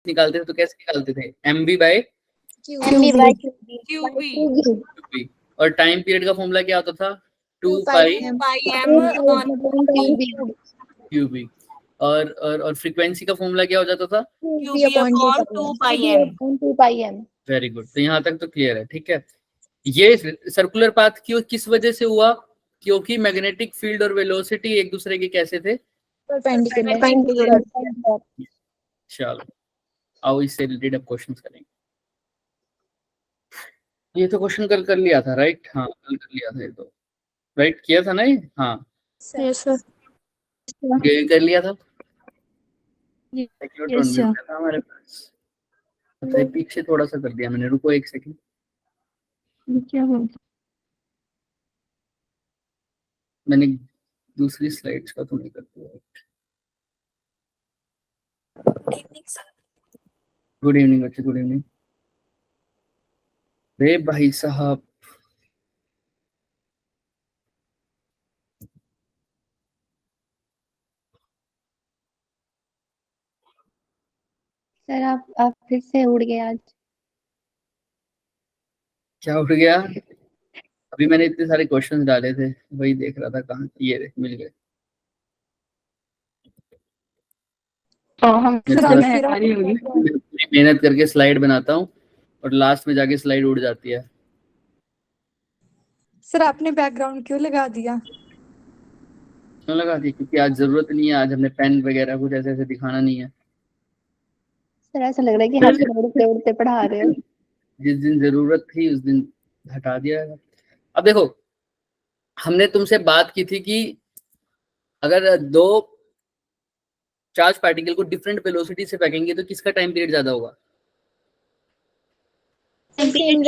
निकालते थे तो कैसे निकालते थे? mv by qb। और टाइम पीरियड का फॉर्मूला क्या होता था? 2 पाई qb। और फ्रीक्वेंसी का फॉर्मूला क्या हो जाता था? Very good. तो यहाँ तक तो क्लियर है, ठीक है। ये सर्कुलर पाथ क्यों किस वजह से हुआ? क्योंकि मैग्नेटिक फील्ड और वेलोसिटी एक दूसरे के कैसे थे? चलो आओ इससे रिलेटेड अब क्वेश्चंस करेंगे। ये तो क्वेश्चन कल कर लिया था, राइट? हाँ कल कर लिया था ये तो, राइट किया था ना ये? हाँ ये कर लिया था। साइक्लोट्रॉन भी हो गया था हमारे पास। अच्छा पीछे थोड़ा सा कर दिया मैंने, रुको एक सेकंड। क्या बोल मैंने दूसरी स्लाइड्स का तो नहीं कर दिया। गुड इवनिंग बच्चे, गुड इवनिंग। रे भाई साहब सर आप फिर से उड़ गए आज। क्या उठ गया? अभी मैंने इतने सारे क्वेश्चंस डाले थे, वही देख रहा था कहाँ ये देख मिल गए। हम मेहनत करके स्लाइड बनाता हूँ और लास्ट में जाके स्लाइड उड़ जाती है। सर आपने बैकग्राउंड क्यों लगा दिया? क्यों लगा दी? क्योंकि आज जरूरत नहीं है, आज हमने पेन वगैरह कुछ ऐसे ऐसे दिखाना नहीं है। सर ऐसा लग रहा है कि हाथ से उड़ते उड़ते पढ़ा रहे हो। जिस दिन जरूरत थी उस दिन हटा दिया है। अब देखो हमने तुमसे बात की थी कि अगर दो चार्ज पार्टिकल को डिफरेंट वेलोसिटी से फेंकेंगे तो किसका टाइम पीरियड ज्यादा होगा? सेम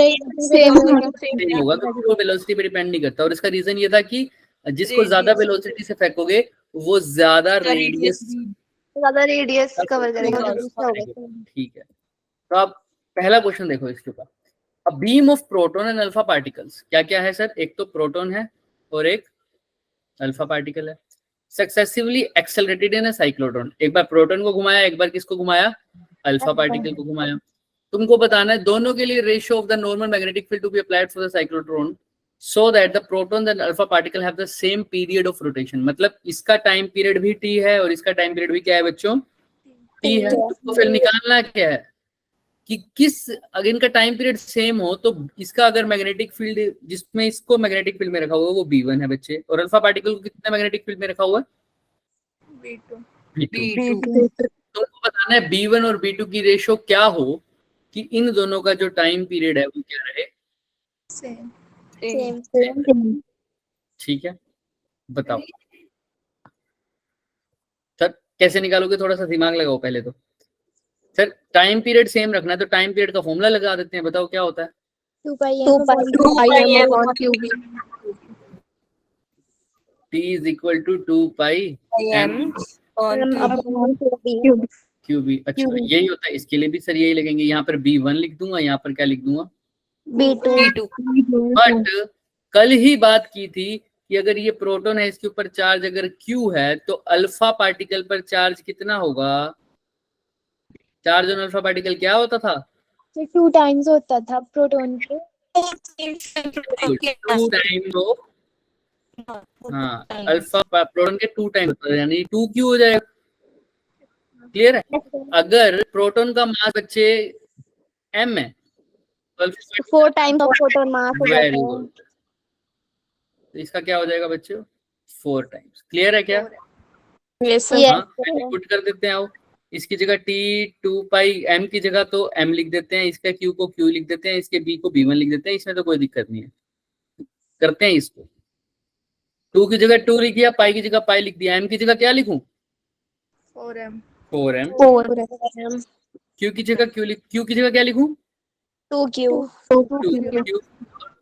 होगा, क्योंकि वो वेलोसिटी पे डिपेंड नहीं करता। और इसका रीजन ये था कि जिसको ज्यादा वेलोसिटी से फेंकोगे वो ज्यादा रेडियस कवर करेगा। ठीक है। तो आप पहला क्वेश्चन देखो इसके ऊपर। A beam of proton and alpha particles, क्या क्या है सर? एक तो प्रोटॉन है और एक अल्फा पार्टिकल है। सक्सेसिवली एक्सेलरेटेड इन अ साइक्लोट्रॉन, एक बार प्रोटॉन को घुमाया, एक बार किसको घुमाया? अल्फा पार्टिकल को घुमाया। तुमको बताना है दोनों के लिए ratio of the normal magnetic field to be applied for the cyclotron so that the proton and alpha particle have the same period of rotation. मतलब इसका टाइम पीरियड भी टी है और इसका टाइम पीरियड भी क्या है बच्चों? टी है। तुमको फिर निकालना क्या है कि किस, अगर इनका टाइम पीरियड सेम हो तो इसका अगर मैग्नेटिक फील्ड, जिसमें इसको मैग्नेटिक फील्ड में रखा हुआ है वो B1 है बच्चे, और अल्फा पार्टिकल को कितना मैग्नेटिक फील्ड में रखा हुआ है? B2। तुमको बताना है B1 और B2 की रेशियो क्या हो कि इन दोनों का जो टाइम पीरियड है वो क्या रहे? सेम। ठीक है, बताओ सर कैसे निकालोगे? थोड़ा सा दिमाग लगाओ पहले तो। सर टाइम पीरियड सेम रखना है तो टाइम पीरियड का फॉर्मूला लगा देते हैं, बताओ क्या होता है? 2πm/qb। T is equal to 2πm QB। अच्छा यही होता है, इसके लिए भी सर यही लगेंगे। यहाँ पर B1 लिख दूंगा, यहाँ पर क्या लिख दूंगा? B2। बट कल ही बात की थी कि अगर ये प्रोटॉन है इसके ऊपर चार्ज अगर Q है तो अल्फा पार्टिकल पर चार्ज कितना होगा? चार्ज ऑन अल्फा पार्टिकल क्या होता था? 2 टाइम्स होता था प्रोटॉन के। 2 टाइम्स ऑफ, हाँ अल्फा प्रोटॉन के 2 टाइम्स होता है, यानी 2Q हो जाएगा। क्लियर है? अगर प्रोटॉन का मास बच्चे m है तो 4 टाइम्स ऑफ प्रोटॉन मास हो जाता वेरी है। गुड। तो इसका क्या हो जाएगा बच्चों? 4 टाइम्स। क्लियर है क्या? यस हाँ पुट कर देते हैं। आओ इसकी जगह T2πm की जगह तो m लिख देते हैं, इसका Q को Q लिख देते हैं, इसके B को B1 लिख देते हैं। इसमें तो कोई दिक्कत नहीं है, करते हैं इसको। 2 की जगह 2 लिख दिया, पाई की जगह पाई लिख दिया, m की जगह क्या लिखूं? 4m। 4m। 4m। Q की जगह Q की जगह क्या लिखूं? 2Q। 2Q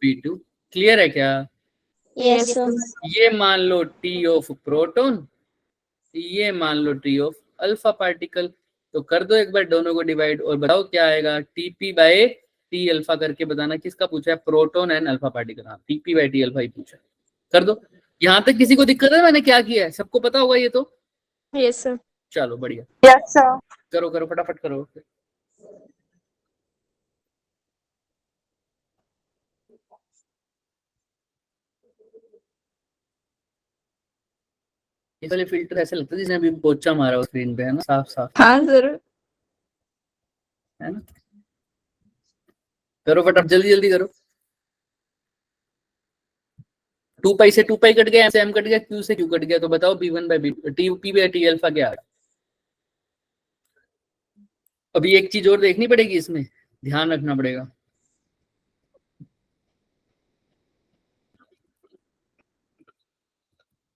B2। क्लियर है क्या? यस। ये मान लो T ऑफ प्रोटॉन, ये मान लो T ऑफ अल्फा पार्टिकल। तो कर दो एक बार दोनों को डिवाइड और बताओ क्या आएगा? TP/T अल्फा करके बताना किसका पूछा है? Proton and alpha particle. हाँ TP/T अल्फा ही पूछा है। कर दो। यहाँ तक किसी को दिक्कत है मैंने क्या किया है? सबको पता होगा ये तो। Yes sir. चलो बढ़िया। Yes sir. करो करो फटाफट करो। ये वाले फिल्टर ऐसे लगता है जिसने अभी पोचा मारा हो स्क्रीन पे, है ना, साफ साफ, हाँ सर। है ना। करो फटाफट, जल्दी जल्दी करो। 2 पाई से 2 पाई कट गया, एम कट गया, क्यू से क्यू कट गया, तो बताओ B1 by P by T alpha क्या है। अभी एक चीज और देखनी पड़ेगी इसमें, ध्यान रखना पड़ेगा।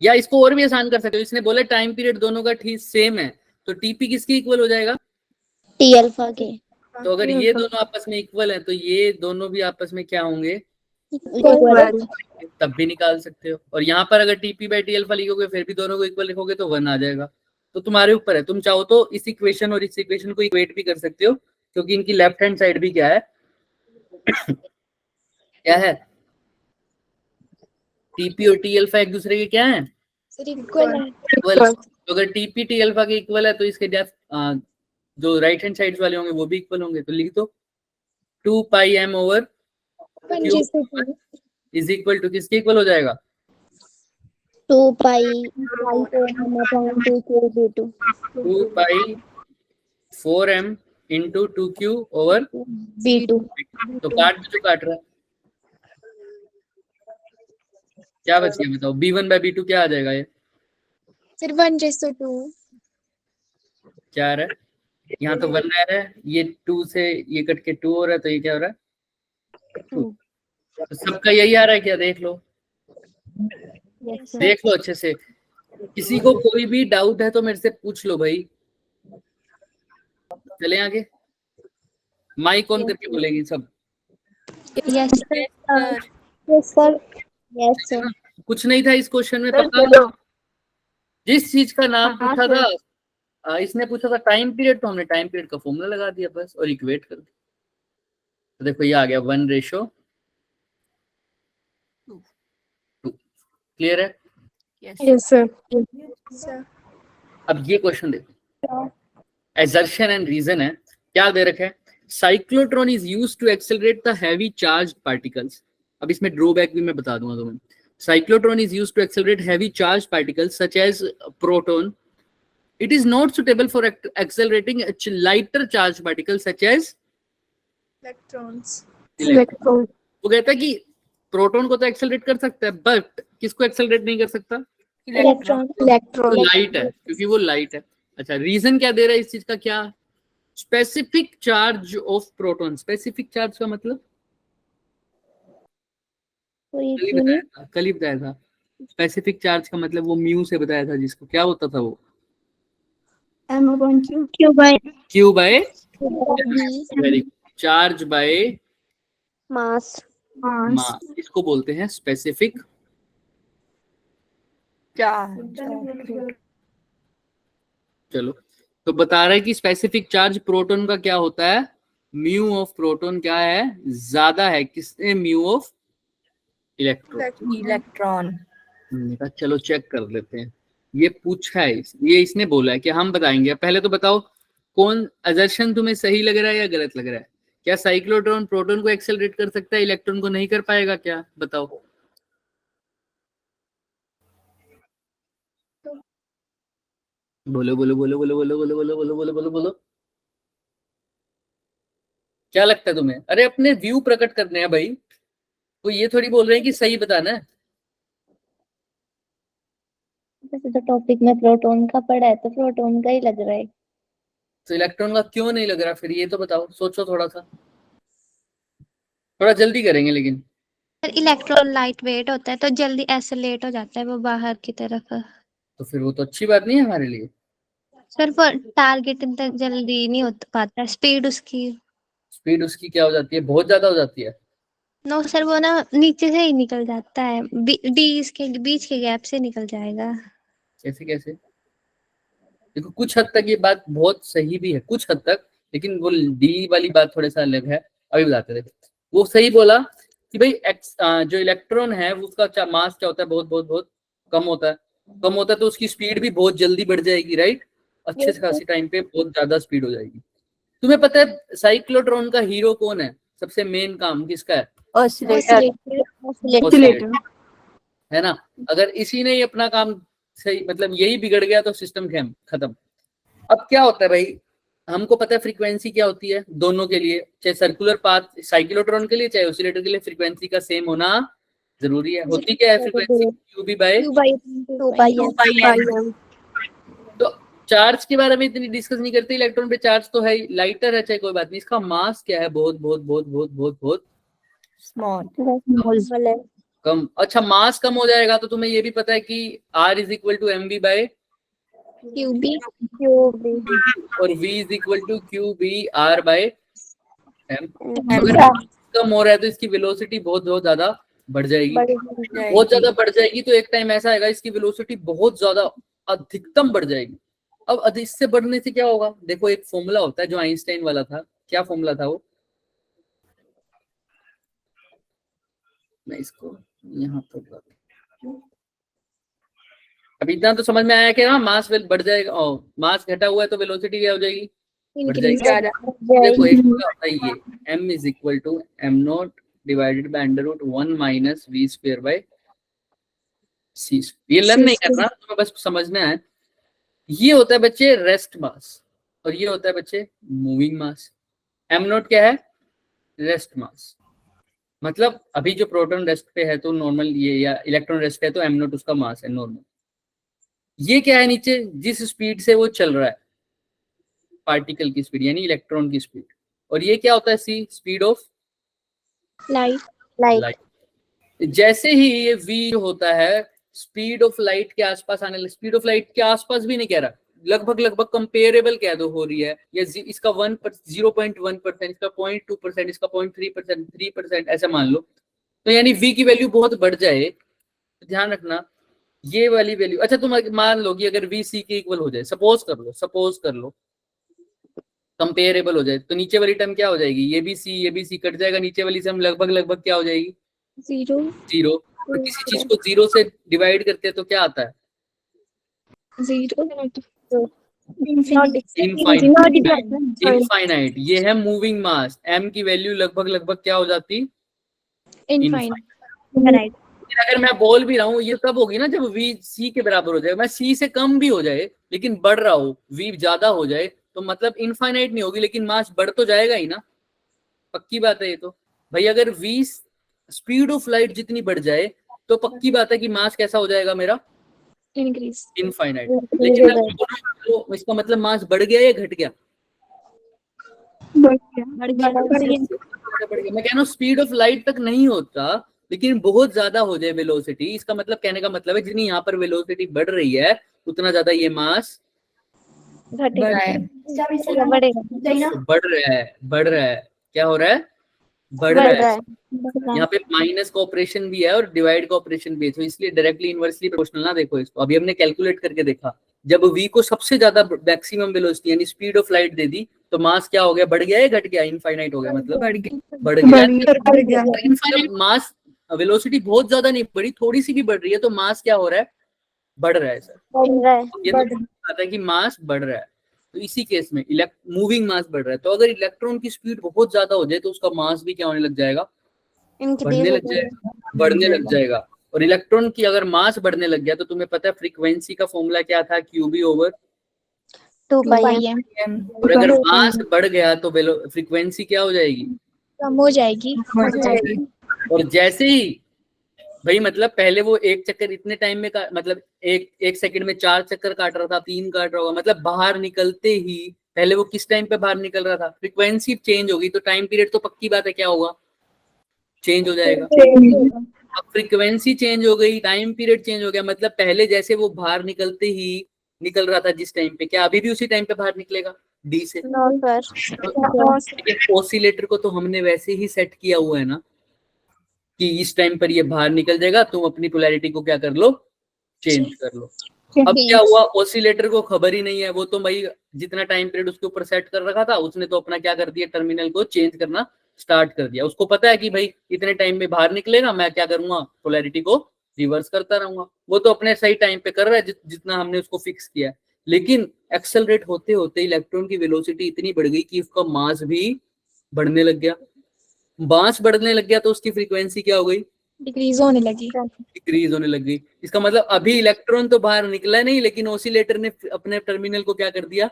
या इसको और भी आसान कर सकते हो, इसने बोला टाइम पीरियड दोनों का ठीक सेम है, तो टीपी किसकी इक्वल हो जाएगा, टी अल्फा के। तो अगर ये दोनों आपस में इक्वल है तो ये दोनों भी आपस में क्या होंगे, इक्वल। तब भी निकाल सकते हो। और यहाँ पर अगर टीपी बाई टी अल्फा लिखोगे फिर भी दोनों को इक्वल लिखोगे तो 1 आ जाएगा। तो तुम्हारे ऊपर है, तुम चाहो तो इस इक्वेशन और इस इक्वेशन को इक्वेट भी कर सकते हो, क्योंकि इनकी लेफ्ट हैंड साइड भी क्या है क्या है, टीपी और टी अल्फा एक दूसरे के क्या है, इक्वल। इक्वल। तो अगर टीपी टी अल्फा के इक्वल है तो इसके जो राइट हैंड साइड वाले होंगे वो भी इक्वल होंगे। तो लिख दो 2 pi M over Q is equal to, किसके इक्वल हो जाएगा, 2 पाई 4m/2 2 पाई 4m into 2q over b2। तो काट दो जो काट रहा है, क्या बच गया बताओ, B1 बाई B2 क्या आ जाएगा, ये फिर 1:2। क्या आ रहा है, यहाँ तो 1 रह रहा है, ये 2 से ये कट के 2 हो रहा है, तो ये क्या हो रहा है 2। तो सबका यही आ रहा है क्या, देख लो, देख लो अच्छे से। किसी को कोई भी डाउट है तो मेरे से पूछ लो भाई। चले आगे, माइक ऑन करके बोलेगी सब। Yes sir. Yes sir. Yes sir. कुछ नहीं था इस क्वेश्चन में, पता जिस चीज का नाम पूछा था, इसने पूछा था टाइम पीरियड, तो हमने टाइम पीरियड का फॉर्मूला लगा दिया बस और इक्वेट कर दिया। तो देखो ये आ गया 1:2। क्लियर है, यस सर। अब ये क्वेश्चन देखो, assertion एंड रीजन है, क्या दे रखा है, cyclotron is used to accelerate the heavy charge particles. अब इसमें ड्रॉबैक भी मैं बता दूंगा तुम्हें। Cyclotron is used to accelerate heavy charge particles such as proton. It is not suitable for accelerating lighter charge particles such as electrons. वो कहता है कि प्रोटॉन को तो एक्सेलरेट कर सकता है, बट किसको एक्सेलरेट नहीं कर सकता, इलेक्ट्रॉन। लाइट है, क्योंकि वो लाइट है। अच्छा, रीजन क्या दे रहा है इस चीज का, क्या, specific charge of proton. Specific charge का मतलब कल ही बताया था। स्पेसिफिक चार्ज का मतलब वो म्यू से बताया था, जिसको क्या होता था वो m/q by Q by b charge by mass. Mass, इसको बोलते हैं स्पेसिफिक। चलो, तो बता रहा है कि स्पेसिफिक चार्ज प्रोटॉन का क्या होता है, म्यू ऑफ प्रोटॉन क्या है, ज्यादा है किससे, म्यू ऑफ इलेक्ट्रॉन। चलो चेक कर लेते हैं, ये पूछा है, ये इसने बोला है कि हम बताएंगे। पहले तो बताओ कौन असर्शन तुम्हें सही लग रहा है या गलत लग रहा है। क्या साइक्लोट्रॉन प्रोटॉन को एक्सेलरेट कर सकता है, इलेक्ट्रॉन को नहीं कर पाएगा, क्या बताओ। बोलो बोलो बोलो बोलो बोलो बोलो बोलो बोलो बोलो बोलो बोलो, क्या लगता है तुम्हें। अरे अपने व्यू प्रकट करने हैं भाई, तो ये थोड़ी बोल रहे हैं कि सही बताना है। वैसे तो टॉपिक में प्रोटॉन का पढ़ा है तो प्रोटॉन का ही लग रहा है। तो इलेक्ट्रॉन का क्यों नहीं लग रहा फिर, ये तो बताओ, सोचो थोड़ा सा, थोड़ा जल्दी करेंगे लेकिन। इलेक्ट्रॉन लाइट वेट होता है तो जल्दी एक्सेलरेट हो जाता है वो बाहर की तरफ। तो फिर वो तो अच्छी बात नहीं है हमारे लिए। सर वो टारगेट तक जल्दी नहीं हो पाता, स्पीड उसकी। स्पीड उसकी क्या हो जाती है, बहुत ज्यादा हो जाती है। नो सर, वो ना नीचे से ही निकल जाता है, डी के बीच के गैप से निकल जाएगा। कैसे कैसे, देखो कुछ हद तक ये बात बहुत सही भी है, कुछ हद तक, लेकिन वो डी वाली बात थोड़ा सा अलग है, अभी बताते थे। वो सही बोला कि भाई जो इलेक्ट्रॉन है उसका मास क्या होता है, बहुत बहुत बहुत कम होता है। कम होता है तो उसकी स्पीड भी बहुत जल्दी बढ़ जाएगी, राइट, अच्छे से खासी टाइम पे बहुत ज्यादा स्पीड हो जाएगी। तुम्हें पता है साइक्लोट्रॉन का हीरो कौन है, सबसे मेन काम किसका है, ऑसिलेटर। है ना। अगर इसी ने ही अपना काम सही, मतलब यही बिगड़ गया तो सिस्टम खत्म। अब क्या होता है भाई, हमको पता है फ्रीक्वेंसी क्या होती है दोनों के लिए, चाहे सर्कुलर पाथ साइक्लोट्रॉन के लिए चाहे ऑसिलेटर के लिए फ्रीक्वेंसी का सेम होना जरूरी है। होती क्या है frequency, QB by. Q by 2 by m. तो चार्ज के बारे में इतनी डिस्कस नहीं करते, इलेक्ट्रॉन पे चार्ज तो है, लाइटर है चाहे कोई बात नहीं, इसका मास क्या है, बहुत बहुत बहुत बहुत बहुत बहुत Small. कम। अच्छा मास कम हो जाएगा तो तुम्हें ये भी पता है कि R is equal to M B by QB. और V is equal to Q B R by M. अगर कम हो रहा है तो इसकी वेलोसिटी बहुत बहुत ज्यादा बढ़ जाएगी, बहुत ज्यादा बढ़ जाएगी। तो एक टाइम ऐसा आएगा इसकी वेलोसिटी बहुत ज्यादा अधिकतम बढ़ जाएगी। अब इससे बढ़ने से क्या होगा, देखो एक फॉर्मूला होता है जो आइंस्टाइन वाला था, क्या फॉर्मूला था वो, मैं इसको यहाँ पर, अब इतना तो समझ में आया कि हाँ मास बढ़ जाएगा और मास घटा हुआ है तो वेलोसिटी क्या हो जाएगी, बढ़ जाएगी। देखो एक होता है ये m is equal to M not divided by under root 1 minus V square by C. ये लर्न नहीं करना, तुम्हें बस समझना है। ये होता है बच्चे रेस्ट मास और ये होता है बच्चे मूविंग मास। एम नॉट क्या है, रेस्ट मास, मतलब अभी जो प्रोटॉन रेस्ट पे है तो नॉर्मल ये, या इलेक्ट्रॉन रेस्ट पे है तो एम नॉट उसका मास है नॉर्मल। ये क्या है नीचे, जिस स्पीड से वो चल रहा है पार्टिकल की स्पीड यानी इलेक्ट्रॉन की स्पीड। और ये क्या होता है सी, स्पीड ऑफ लाइट। जैसे ही ये v होता है स्पीड ऑफ लाइट के आसपास आने लगे, स्पीड ऑफ लाइट के आसपास भी नहीं कह रहा, लगभग कंपेरेबल कह दो हो रही है, या इसका 0.1%, इसका 0.2%, इसका 0.3%, 3% ऐसा मान लो, तो यानी v की वैल्यू बहुत बढ़ जाए, तो ध्यान रखना ये वाली वैल्यू। अच्छा तुम मान लो कि अगर v c के इक्वल हो जाए, सपोज कर लो कंपेरेबल हो जाए, तो नीचे वाली टर्म क्या हो जाएगी, ये भी c कट जाएगा, नीचे वाली से हम लगभग क्या हो जाएगी, 0। और किसी चीज को 0 से डिवाइड करते हैं तो क्या आता है, इनफाइनाइट। ये है मूविंग मास, m की वैल्यू लगभग क्या हो जाती, इनफाइनाइट। अगर मैं बोल भी रहा हूँ ये तब होगी ना जब v c के बराबर हो जाए, मैं c से कम भी हो जाए लेकिन बढ़ रहा हो, v ज्यादा हो जाए तो मतलब इनफाइनाइट नहीं होगी लेकिन मास बढ़ तो जाएगा ही ना, पक्की बात है ये तो भाई। अगर v स्पीड ऑफ लाइट जितनी बढ़ जाए तो पक्की बात है कि मास कैसा हो जाएगा मेरा, इनफाइनाइट। लेकिन तो इसका मतलब मास बढ़ गया या घट गया, बढ़ गया। मैं कह रहा हूँ स्पीड ऑफ लाइट तक नहीं होता लेकिन बहुत ज्यादा हो जाए वेलोसिटी, इसका मतलब कहने का मतलब है जितनी यहाँ पर वेलोसिटी बढ़ रही है उतना ज्यादा ये मास बढ़ रहा है। क्या हो रहा है, बढ़ रहा है। यहाँ पे माइनस का ऑपरेशन भी है और डिवाइड का ऑपरेशन भी है, तो इसलिए डायरेक्टली इनवर्सली प्रोपोर्शनल ना देखो इसको। अभी हमने कैलकुलेट करके देखा, जब v को सबसे ज्यादा मैक्सिमम वेलोसिटी यानी स्पीड ऑफ लाइट दे दी तो मास क्या हो गया, बढ़ गया या घट गया, इनफाइनाइट हो गया, मतलब बढ़ गया। इनफाइनाइट मास, वेलोसिटी बहुत ज्यादा नहीं बढ़ी, थोड़ी सी भी बढ़ रही है तो मास क्या हो रहा है, बढ़ रहा है सर। ये तो पता है कि मास बढ़ रहा है, तो इसी केस में मूविंग मास बढ़ रहा है। तो अगर इलेक्ट्रॉन की स्पीड बहुत ज्यादा हो जाए तो उसका मास भी क्या होने लग जाएगा, बढ़ने लग जाएगा। और इलेक्ट्रॉन की अगर मास बढ़ने लग गया तो तुम्हें पता है फ्रीक्वेंसी का फॉर्मूला क्या था, QB ओवर 2 by m. और अगर मास बढ़ गया तो फ्रीक्वेंसी क्या हो जाएगी, कम हो जाएगी। और जैसे ही भाई मतलब पहले वो एक चक्कर इतने टाइम में मतलब एक सेकंड में 4 चक्कर काट रहा था, 3 काट रहा होगा, मतलब बाहर निकलते ही पहले वो किस टाइम पे बाहर निकल रहा था, फ्रीक्वेंसी चेंज होगी तो टाइम पीरियड तो पक्की बात है क्या होगा, चेंज हो जाएगा। अब फ्रीक्वेंसी चेंज हो गई, टाइम पीरियड चेंज हो गया, मतलब पहले जैसे वो बाहर निकलते ही निकल रहा था जिस टाइम पे, क्या अभी भी उसी टाइम पे बाहर निकलेगा डी से, लेकिन ऑसिलेटर को तो हमने वैसे ही सेट किया हुआ है ना कि इस टाइम पर ये बाहर निकल जाएगा, तुम अपनी पोलैरिटी को क्या कर लो, चेंज कर लो। अब क्या हुआ, ऑसिलेटर को खबर ही नहीं है, वो तो भाई जितना टाइम पीरियड उसके ऊपर सेट कर रखा था उसने तो अपना क्या कर दिया, टर्मिनल को चेंज करना स्टार्ट कर दिया। उसको पता है कि भाई इतने टाइम में बाहर निकलेगा, मैं क्या करूंगा, पोलैरिटी को रिवर्स करता रहूंगा। वो तो अपने सही टाइम पे कर रहा है जितना हमने उसको फिक्स किया है। लेकिन एक्सेलरेट होते होते इलेक्ट्रॉन की वेलोसिटी इतनी बढ़ गई कि उसका मास भी बढ़ने लग गया। मास बढ़ने लग गया तो उसकी फ्रीक्वेंसी क्या हो गई, डिक्रीज होने लगी। डिक्रीज होने लग गई। इसका मतलब अभी इलेक्ट्रॉन तो बाहर निकला नहीं, लेकिन ऑसिलेटर ने अपने टर्मिनल को क्या कर दिया,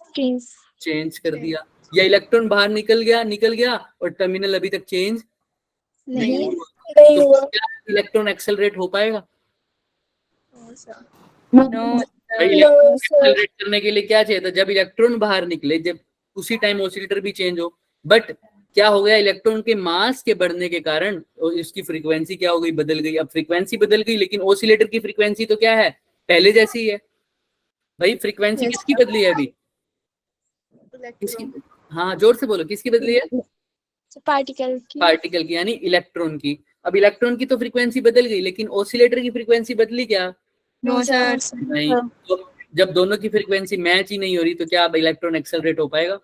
Decrease। चेंज कर दिया। या इलेक्ट्रॉन बाहर निकल गया और टर्मिनल अभी तक चेंज नहीं नहीं हुआ। तो क्या इलेक्ट्रॉन एक्सेलरेट हो पाएगा? भाई इलेक्ट्रॉन एक्सेलरेट करने के लिए क्या चाहिए था, जब इलेक्ट्रॉन बाहर निकले, जब उसी टाइम ऑसिलेटर भी चेंज हो। बट क्या हो गया, इलेक्ट्रॉन के मास के बढ़ने के कारण इसकी फ्रीक्वेंसी क्या हो गई, बदल गई। अब फ्रीक्वेंसी बदल गई, लेकिन ऑसिलेटर की फ्रीक्वेंसी तो क्या है, पहले जैसी है। भाई फ्रीक्वेंसी किसकी बदली है अभी, किसकी? हाँ जोर से बोलो, किसकी बदली है? पार्टिकल की। पार्टिकल की, यानी इलेक्ट्रॉन की। अब इलेक्ट्रॉन की तो फ्रीक्वेंसी बदल गई, लेकिन ऑसिलेटर की फ्रीक्वेंसी बदली क्या? No sir. नहीं। तो जब दोनों की फ्रीक्वेंसी मैच ही नहीं हो रही, तो क्या अब इलेक्ट्रॉन एक्सेलरेट हो पाएगा?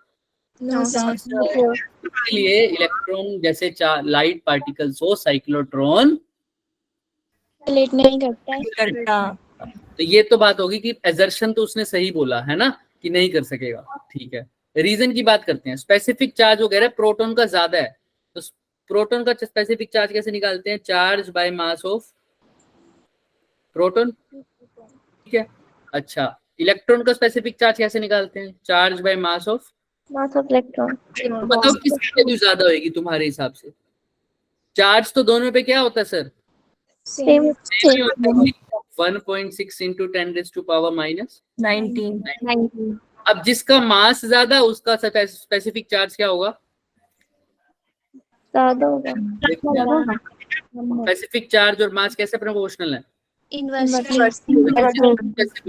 No sir. इसलिए इलेक्ट्रॉन जैसे लाइट पार्टिकल्स हो, साइक्लोट्रॉन रिलेट नहीं करता है। तो ये तो बात होगी कि एजर्शन तो उसने सही बोला है ना, कि नहीं कर सकेगा। ठीक है, रीजन की बात करते हैं। स्पेसिफिक चार्ज वगैरह प्रोटॉन का ज्यादा है, तो प्रोटॉन का स्पेसिफिक चार्ज कैसे निकालते हैं? Charge by mass of proton. ठीक है, अच्छा इलेक्ट्रॉन का स्पेसिफिक चार्ज कैसे निकालते हैं? Charge by mass of electron. बताओ किसकी वैल्यू ज्यादा होगी तुम्हारे हिसाब से? चार्ज तो दोनों पे क्या होता है सर, सेम। सेम ही होता है। 1.6 इंटू 10⁻⁻19। अब जिसका मास ज्यादा उसका स्पेसिफिक चार्ज क्या होगा? ज्यादा होगा। स्पेसिफिक चार्ज और मास कैसे प्रोपोर्शनल है? इनवर्सली।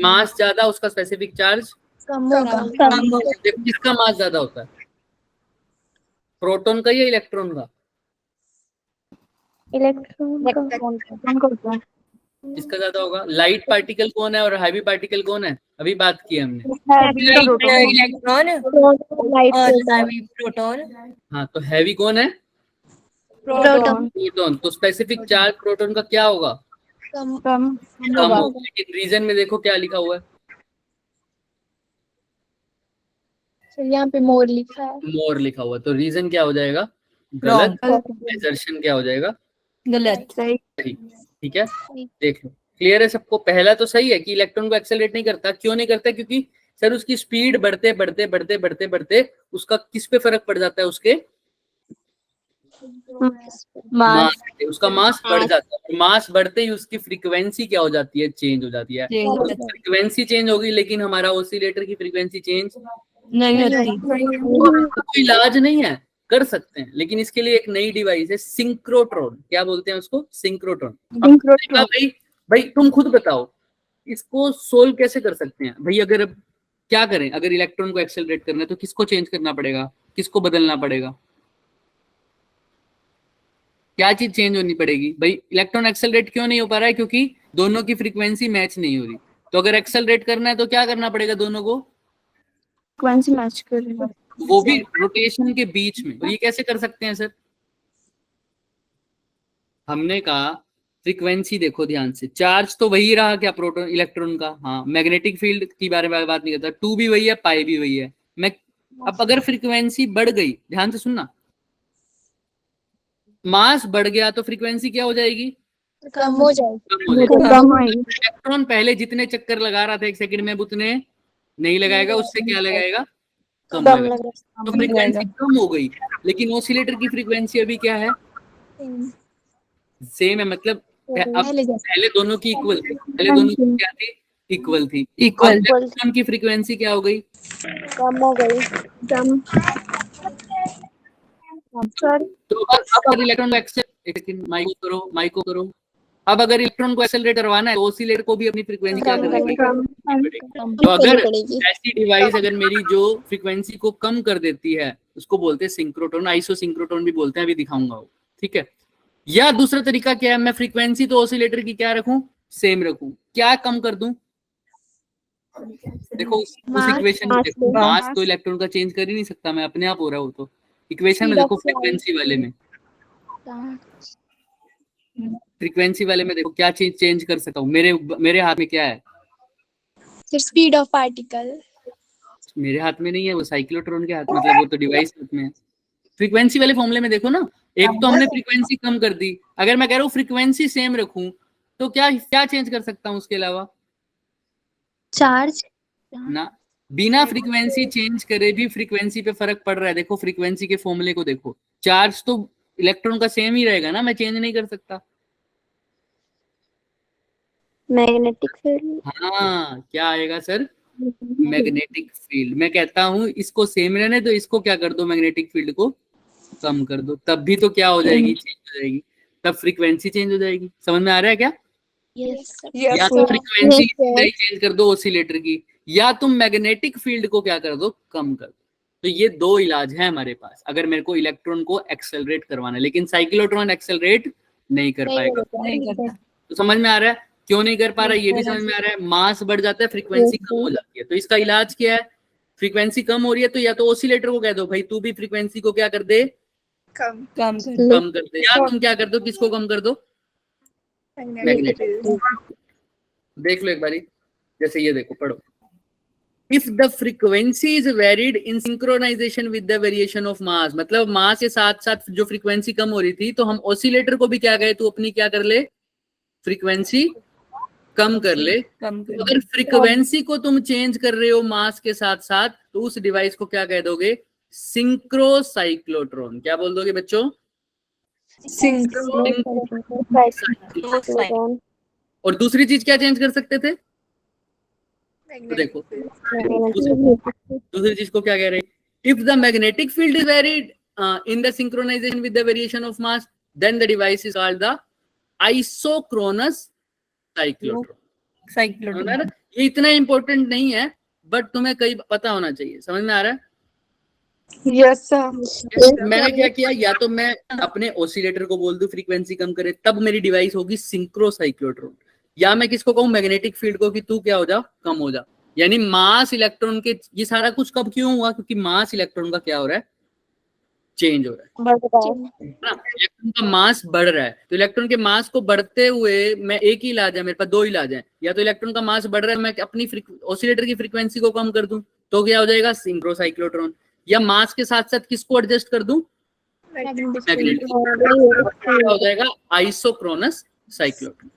मास ज्यादा उसका स्पेसिफिक चार्ज कम होगा। देखो किसका मास ज्यादा होता है, प्रोटॉन का या इलेक्ट्रॉन का? इलेक्ट्रॉन का। किसका ज्यादा होगा? लाइट पार्टिकल कौन है और हैवी पार्टिकल कौन है? अभी बात की हमने। Electron proton. हाँ तो हैवी कौन है? प्रोटॉन। प्रोटॉन। तो स्पेसिफिक चार्ज प्रोटॉन का क्या होगा? कम। कम होगा। लेकिन रीजन में देखो क्या लिखा हुआ है, यहाँ पे मोर लिखा है। मोर लिखा हुआ है। तो रीजन क्या हो जाएगा? गलत। एजर्शन क्या हो जाएगा? गलत। ठीक है, देख लो क्लियर है सबको। पहला तो सही है कि इलेक्ट्रॉन को एक्सेलरेट नहीं करता। क्यों नहीं करता? क्योंकि सर उसकी स्पीड बढ़ते बढ़ते बढ़ते बढ़ते बढ़ते उसका किस पे फर्क पड़ जाता है? उसके मास पे। उसका मास बढ़ जाता है। मास बढ़ते ही उसकी फ्रीक्वेंसी क्या हो जाती है? चेंज हो जाती है। फ्रीक्वेंसी चेंज होगी, लेकिन हमारा ऑसिलेटर की फ्रीक्वेंसी चेंज नहीं होती। कोई इलाज नहीं है, कर सकते हैं, लेकिन इसके लिए एक नई डिवाइस है, सिंक्रोट्रॉन। क्या बोलते हैं उसको? सिंक्रोट्रॉन। भाई तुम खुद बताओ इसको सोल्व कैसे कर सकते हैं? भाई अगर क्या करें, अगर इलेक्ट्रॉन को एक्सेलरेट करना है तो किसको चेंज करना पड़ेगा, किसको बदलना पड़ेगा? क्या चीज चेंज होनी पड़ेगी? भाई इलेक्ट्रॉन एक्सेलरेट क्यों नहीं हो पा रहा है? क्योंकि दोनों की फ्रीक्वेंसी मैच नहीं हो रही। तो अगर एक्सेलरेट करना है तो क्या करना पड़ेगा? दोनों को फ्रीक्वेंसी मैच कर रही है, वो भी रोटेशन के बीच में। और ये कैसे कर सकते हैं सर? हमने कहा फ्रीक्वेंसी देखो ध्यान से, चार्ज तो वही रहा क्या प्रोटॉन इलेक्ट्रॉन का? हाँ, मैग्नेटिक फील्ड की बारे में बात नहीं करता, 2 भी वही है, पाई भी वही है। मैं अब अगर फ्रीक्वेंसी बढ़ गई, ध्यान से सुनना, मास बढ़ गया तो फ्रीक्वेंसी क्या हो जाएगी? कम हो जाएगी। इलेक्ट्रॉन पहले जितने चक्कर लगा रहा था 1 सेकंड में, उतने नहीं लगाएगा, उससे क्या लगाएगा? कम लगाएगा। तो फ्रीक्वेंसी कम हो गई, लेकिन ऑसिलेटर की फ्रीक्वेंसी अभी क्या है? सेम है। मतलब अब पहले दोनों की इक्वल थी, पहले दोनों की क्या थी? इक्वल थी। इलेक्ट्रॉन की फ्रीक्वेंसी क्या हो गई? कम हो गई। तो अगर इलेक्ट्रॉन को एक्सेलरेट, माइक को करो। अब अगर इलेक्ट्रॉन को एक्सेलरेट करवाना है तो ऑसिलेटर को भी अपनी फ्रीक्वेंसी क्या करनी पड़ेगी? तो अगर ऐसी डिवाइस अगर मेरी जो फ्रीक्वेंसी को कम कर देती है, उसको बोलते हैं सिंक्रोट्रॉन, आइसो सिंक्रोट्रॉन भी बोलते हैं, अभी दिखाऊंगा वो। ठीक है, या दूसरा तरीका क्या है, मैं फ्रीक्वेंसी तो ऑसिलेटर की क्या रखूं? सेम रखूं। क्या कम कर दूं? देखो उस इक्वेशन में देखो, मास तो इलेक्ट्रॉन का चेंज कर ही नहीं सकता मैं, अपने आप हो रहा हो। तो इक्वेशन में देखो, फ्रीक्वेंसी वाले में, फ्रीक्वेंसी वाले में देखो क्या चीज चेंज कर सकता हूँ? मेरे हाथ में क्या है? Speed of particle. मेरे हाथ में नहीं है, वो साइक्लोट्रॉन के हाथ, मतलब वो तो डिवाइस हाथ में है। फ्रीक्वेंसी वाले फॉर्मूले में देखो ना, एक तो हमने फ्रीक्वेंसी कम कर दी, अगर मैं कह रहा हूँ फ्रीक्वेंसी सेम रखूं तो क्या क्या चेंज कर सकता हूँ उसके अलावा? चार्ज। ना, बिना फ्रीक्वेंसी चेंज करे भी फ्रीक्वेंसी पे फर्क पड़ रहा है। देखो फ्रीक्वेंसी के फॉर्मूले को देखो, चार्ज तो इलेक्ट्रॉन का सेम ही रहेगा ना, मैं चेंज नहीं कर सकता। Magnetic field. हाँ, क्या आएगा सर? Magnetic field. मैं कहता हूँ इसको सेम रहने दो, इसको क्या कर दो, मैग्नेटिक फील्ड को कम कर दो, तब भी तो क्या हो जाएगी, चेंज हो जाएगी, तब फ्रीक्वेंसी चेंज हो जाएगी। समझ में आ रहा है क्या? यस या तो फ्रीक्वेंसी चेंज कर दो ऑसिलेटर की, या तुम मैग्नेटिक फील्ड को क्या कर दो, कम कर दो। तो ये दो इलाज है हमारे पास अगर मेरे को इलेक्ट्रॉन को एक्सेलरेट करवाना है, लेकिन साइक्लोट्रॉन एक्सेलरेट नहीं कर पाएगा। नहीं करता। तो समझ में आ रहा है क्यों नहीं कर पा रहा है, ये भी समझ में आ रहा है। मास बढ़ जाता है, फ्रीक्वेंसी कम हो जाती है, तो इसका इलाज क्या है? फ्रीक्वेंसी कम हो रही है तो या तो ऑसिलेटर को कह दो भाई तू भी फ्रीक्वेंसी को क्या कर दे, कम कम कर दे, या तुम क्या कर दो, किसको कम कर दो, मैग्नेटिक। देख लो एक बारी, जैसे ये देखो, पढ़ो। If the frequency is varied in synchronisation with the variation of mass, मतलब मास के साथ साथ जो फ्रीक्वेंसी कम हो रही थी, तो हम ऑसिलेटर को भी क्या कहे, तू अपनी क्या कर ले, फ्रीक्वेंसी कम कर ले। तो अगर फ्रीक्वेंसी को तुम चेंज कर रहे हो मास के साथ साथ, तो उस डिवाइस को क्या कह दोगे, सिंक्रोसाइक्लोट्रॉन। क्या बोल दोगे बच्चों? और दूसरी चीज क्या चेंज कर सकते थे? तो देखो दूसरी चीज को क्या कह रहे हैं, if the magnetic field is varied in the synchronisation with the variation of mass, then the device is called the isochronous cyclotron. ये इतना इंपॉर्टेंट नहीं है, बट तुम्हें कई पता होना चाहिए। समझ में आ रहा है? Yes sir. मैंने क्या किया, या तो मैं अपने ऑसिलेटर को बोल दूं फ्रीक्वेंसी कम करे, तब मेरी डिवाइस होगी सिंक्रोसाइक्लोट्रॉन, या मैं किसको कहूं, मैग्नेटिक फील्ड को, कि तू क्या हो जा, कम हो जा। यानी मास इलेक्ट्रॉन के, ये सारा कुछ कब क्यों हुआ, क्योंकि मास इलेक्ट्रॉन का क्या हो रहा है, चेंज हो रहा है ना। इलेक्ट्रॉन का मास बढ़ रहा है, तो इलेक्ट्रॉन के मास को बढ़ते हुए मैं एक ही इलाज है मेरे पास, दो इलाज है, या तो इलेक्ट्रॉन का मास बढ़ रहा है, मैं अपनी ऑसिलेटर की फ्रीक्वेंसी को कम कर दूं, तो क्या हो जाएगा, सिंक्रोसाइक्लोट्रॉन। या मास के साथ साथ किसको एडजस्ट कर दूं, मैग्नेटिक, हो जाएगा आइसोक्रोनस साइक्लोट्रॉन।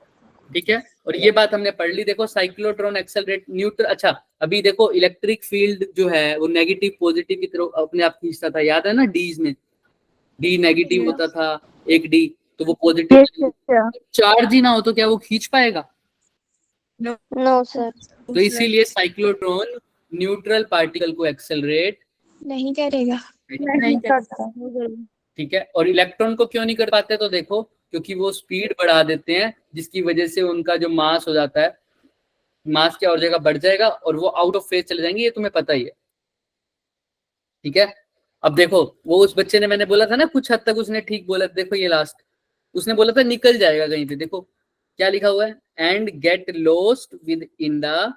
ठीक है, और ये बात हमने पढ़ ली। देखो साइक्लोट्रॉन एक्सेलरेट न्यूट्रल। अच्छा, अभी देखो इलेक्ट्रिक फील्ड जो है वो नेगेटिव पॉजिटिव की तरफ अपने आप खींचता था, याद है ना, डीज में डी नेगेटिव होता था, एक डी, तो वो पॉजिटिव। चार्ज ही ना हो तो क्या वो खींच पाएगा? No sir. तो इसीलिए साइक्लोट्रॉन न्यूट्रल पार्टिकल को एक्सेलरेट नहीं करेगा। नहीं करता। ठीक है, और इलेक्ट्रॉन को क्यों नहीं कर पाते, तो देखो क्योंकि वो स्पीड बढ़ा देते हैं, जिसकी वजह से उनका जो मास हो जाता है, मास क्या हो जाएगा, बढ़ जाएगा, और वो आउट ऑफ फेज चले जाएंगे, ये तुम्हें पता ही है। ठीक है, अब देखो वो उस बच्चे ने, मैंने बोला था ना कुछ हद तक उसने ठीक बोला, देखो ये लास्ट उसने बोला था निकल जाएगा कहीं पे, देखो क्या लिखा हुआ है, and get lost with in the,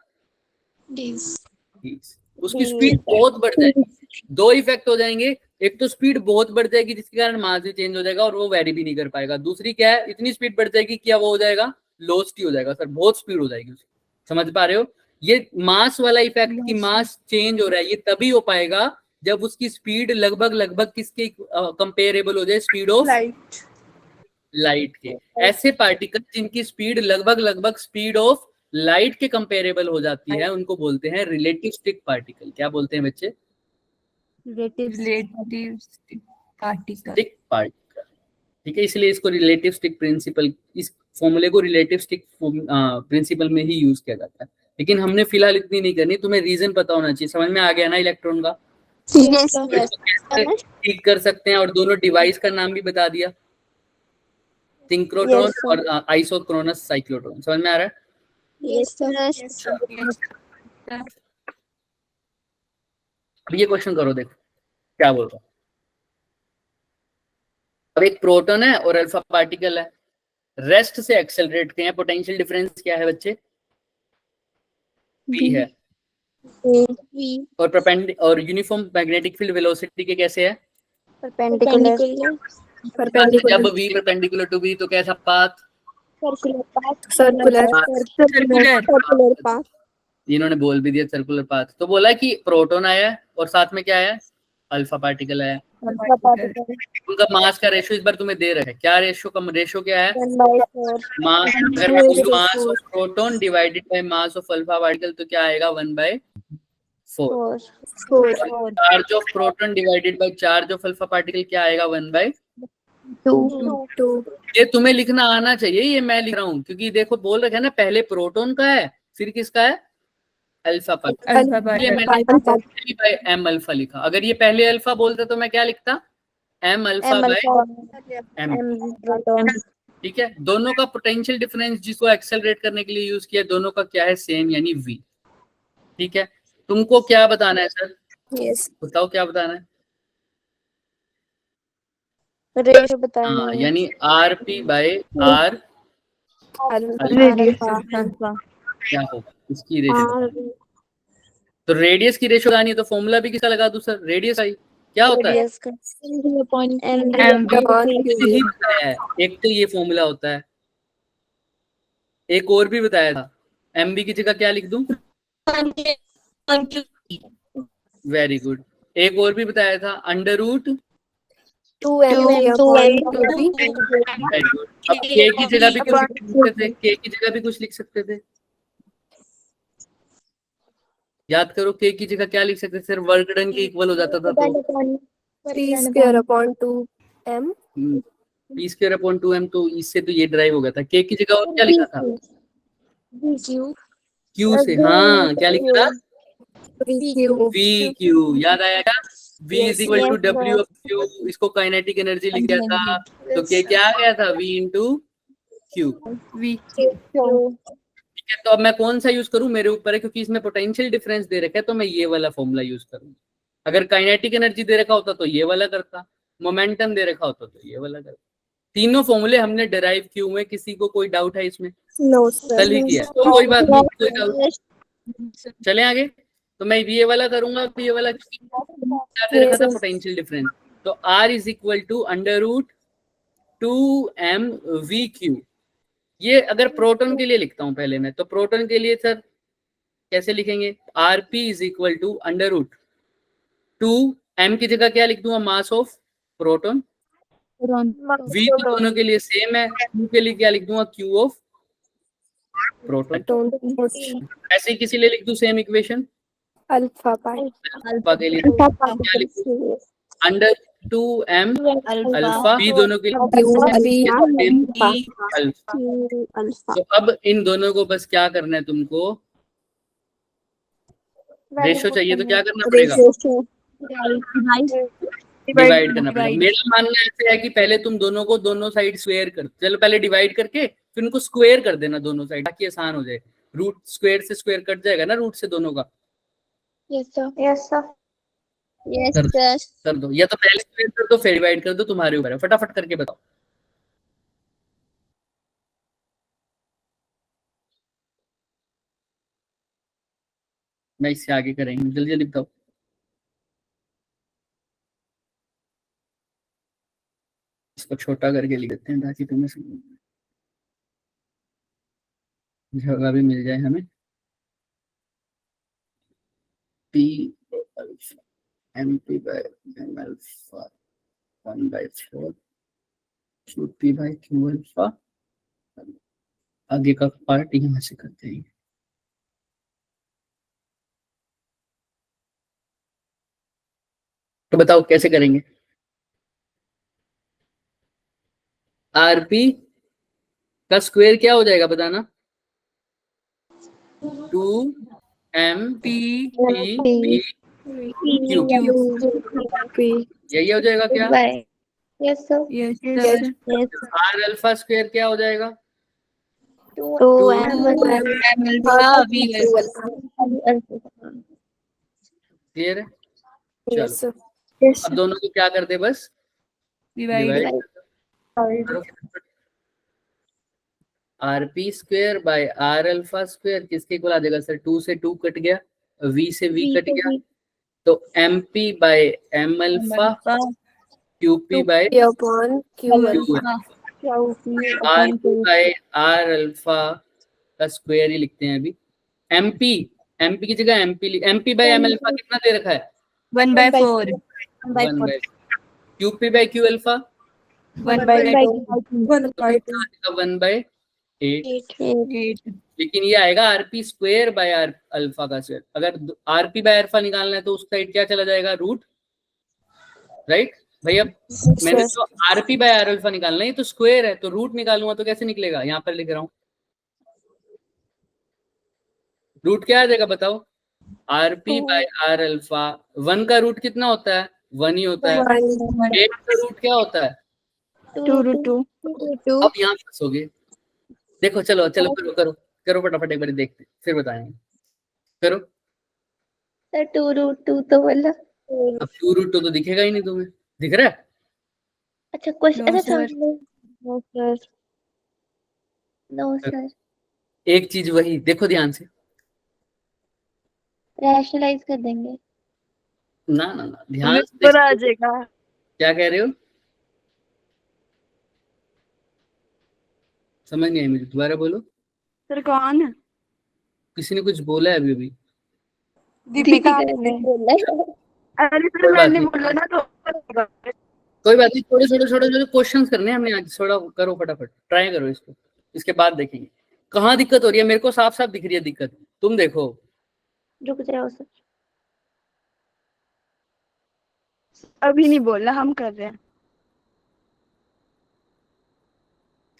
उसकी स्पीड बहुत बढ़ जाएगी। दो इफेक्ट हो जाएंगे, एक तो स्पीड बहुत बढ़ जाएगी जिसके कारण मास भी चेंज हो जाएगा और वो वेरी भी नहीं कर पाएगा। दूसरी क्या है, इतनी स्पीड बढ़ जाएगी क्या वो हो जाएगा, लॉस्ट ही हो जाएगा। सर बहुत स्पीड हो जाएगी उसकी, समझ पा रहे हो? ये मास वाला इफेक्ट की मास चेंज हो रहा है, ये तभी हो पाएगा जब उसकी स्पीड लगभग किसके कंपेरेबल हो जाए, स्पीड ऑफ लाइट के। ऐसे पार्टिकल जिनकी स्पीड लगभग पार्टिकल ऑफ लाइट के कंपेरेबल हो जाती है, उनको बोलते हैं रिलेटिव स्टिक पार्टिकल। क्या बोलते हैं बच्चे? Relative particle. Stick particle. ठीक है, इसलिए इसको रिलेटिव स्टिक प्रिंसिपल, इस फॉर्मूले को रिलेटिव स्टिक प्रिंसिपल में ही यूज किया जाता है। लेकिन हमने फिलहाल इतनी नहीं करनी, तुम्हें रीजन पता होना चाहिए। समझ में आ गया ना इलेक्ट्रॉन का? ठीक कर सकते हैं, और दोनों डिवाइस का नाम भी बता दिया, सिंक्रोट्रॉन और आइसोक्रोनस साइक्लोट्रॉन। समझ में आ रहा है? अब ये क्वेश्चन करो, देखो क्या बोल रहा है। अब एक प्रोटॉन है और अल्फा पार्टिकल है, रेस्ट से एक्सेलरेट किए हैं, पोटेंशियल डिफरेंस क्या है बच्चे? V है। और यूनिफॉर्म मैग्नेटिक फील्ड वेलोसिटी के कैसे है? परपेंडिकुलर। जब V परपेंडिकुलर टू V तो कैसा पाथ? Circular path. इन्होंने बोल भी दिया सर्कुलर पाथ। तो बोला कि प्रोटॉन आया और साथ में क्या आया, अल्फा पार्टिकल आया। अल्फा पार्टिकल उनका मास का रेशो इस बार तुम्हें दे रखा है, क्या रेशो का रेशो क्या है? 1/4 मास, अगर मैं पूछूं mass of proton divided by mass of alpha particle तो क्या आएगा? 1/4। 4 charge of proton divided by charge of alpha particle क्या आएगा? 1/2। 2 ये तुम्हें लिखना आना चाहिए, ये मैं लिख रहा हूँ क्योंकि देखो बोल रखा है ना, पहले प्रोटॉन का है फिर किसका है? Alpha particle. अल्फा पार्टिकल मैंने बाय एम अल्फा लिखा, अगर ये पहले अल्फा बोलते तो मैं क्या लिखता? M alpha by M. ठीक है, दोनों का पोटेंशियल डिफरेंस जिसको एक्सेलरेट करने के लिए यूज किया, दोनों का क्या है? सेम, यानी v। ठीक है, तुमको क्या बताना है सर? यस बताओ क्या बताना है? रेशो बताना हाँ, है यानी rp बाय r अल्फा क्या होगा इसकी रेशो? तो रेडियस की रेशो बतानी है तो फॉर्मूला भी किसका लगा दूं सर? रेडियस का ही। क्या होता है? रेडियस का ही बताया है, एक तो ये फॉर्मूला होता है, एक और भी बताया था, mb की जगह क्या लिख दूं? Very good. एक और भी बताया था, under root. 2m very good. अब k की जगह भी कुछ लिख सकते थे, k की जगह भी कुछ लिख सकते थे, याद करो k की जगह क्या लिख सकते थे? सिर्फ वर्क डन के इक्वल हो जाता था तो p²/2m p²/2m, तो इससे तो ये ड्राइव हो गया था। k की जगह और क्या लिखा था? q से। हाँ, क्या लिखा था? vq। याद आया क्या? v is equal to w of q। इसको काइनेटिक एनर्जी लिख दिया था, तो k क्या आ गया था? v into q। ठीक है, तो अब मैं कौन सा यूज करूं मेरे ऊपर है, क्योंकि इसमें पोटेंशियल डिफरेंस दे रखा है तो मैं ये वाला फॉर्मूला यूज करूंगा। अगर काइनेटिक एनर्जी दे रखा होता तो ये वाला करता, मोमेंटम दे रखा होता तो ये वाला करता। तीनों फॉर्मूले हमने डिराइव किए हुए, किसी को कोई डाउट है इसमें? नो सर कल ही किया तो कोई बात नहीं, कोई डाउट। चले आगे, तो मैं ये वाला करूंगा, ये वाला क्या दे रखा था? Potential difference. तो r is equal to under root 2mvq। ये अगर प्रोटॉन के लिए लिखता हूं पहले मैं, तो प्रोटॉन के लिए सर कैसे लिखेंगे? rp is equal to under root 2m की जगह क्या लिख दूंगा? Mass of proton. v तो दोनों के लिए सेम है, q के लिए क्या लिख दूंगा? q of proton. ऐसे ही किसी लिए लिख दूं सेम इक्वेशन? अल्फा अल्फा के लिए क्या लिख दूं? अंडर 2m अल्फा, v दोनों के लिए अल्फा। तो अब इन दोनों को बस क्या करना है तुमको? रेशो चाहिए तो क्या करना पड़ेगा? डिवाइड करना पड़ेगा। मेरा मानना ऐसे है कि पहले तुम दोनों को दोनों साइड स्क्वायर कर, चलो पहले डिवाइड करके फिर उनको स्क्वायर कर देना दोनों साइड, ताकि आसान हो जाए। रूट स्क्वायर से स्क्वायर कट जाएगा ना, रूट से दोनों का। कर दो, या तो पहले स्क्वायर कर दो फिर डिवाइड कर दो, तुम्हारे ऊपर है, फटाफट करके बताओ। मैं इससे आगे करेंगे, जल्दी जल्दी बताओ। इसको छोटा करके लिख देते हैं ताकि तुम्हें जगह भी मिल जाए हमें। p M P by M alpha 1/4 qp by q alpha. आगे का पार्ट यहाँ से करते हैं। तो बताओ कैसे करेंगे? rp का स्क्वायर क्या हो जाएगा बताना? 2mp यही हो जाएगा क्या? r अल्फा स्क्वायर क्या हो जाएगा? 2m क्लियर है? चलो अब दोनों को क्या कर दे? बस divide. rp square by r alpha square किसके इक्वल आ जाएगा सर? 2 से 2 कट गया, v से v कट गया, तो mp by m alpha qp by r by r alpha का स्क्वायर ही लिखते हैं अभी। mp की जगह mp बाय m अल्फा कितना दे रखा है? 1/4 1/4। Q P by Q alpha 1/2 1/8, लेकिन ये आएगा RP square by R alpha का स्क्वायर। अगर आरपी बाय अल्फा निकालना है तो उस साइड क्या चला जाएगा, रूट, राइट भैया। मैंने तो आरपी बाय आर अल्फा निकालना है, तो स्क्वायर है तो रूट निकालूंगा तो कैसे निकलेगा, यहाँ पर लिख रहा हूँ। रूट क्या आ जाएगा बताओ, आरपी बाय आर अल्फा। 1 का रूट कितना होता है, 1 ही होता है। 8 का रूट क्या होता है, 2√2 अब यहाँ फंसोगे। देखो चलो चलो करो करो करो फटाफट, एक बार देखते फिर बताएंगे। करो। सर 2√2 तो बोला। अब 2√2 तो दिखेगा ही नहीं तुम्हें, दिख रहा है? अच्छा क्वेश्चन, No, अच्छा sir. No sir, no sir, एक चीज वही देखो ध्यान से। रैशनलाइज कर देंगे। ना ना ना, ध्यान से ऊपर आ देखो। जाएगा। क्या कह रहे हो, समझ नहीं आई मुझे, दोबारा बोलो। सर कौन है? किसी ने कुछ बोला है अभी अभी। दीपिका ने आपने। बोला है। अरे सर कोई बात मैंने नहीं, बोला ना तो कोई बात नहीं, थोड़े छोटे छोटे जो क्वेश्चंस करने हैं हमने आज, थोड़ा करो फटाफट, ट्राई करो इसको, इसके बाद देखेंगे कहाँ दिक्कत हो रही है। मेरे को साफ साफ दिख रही है दिक्कत, तुम देखो। रुक जाओ सर। अभी नहीं बोलना, हम कर रहे हैं।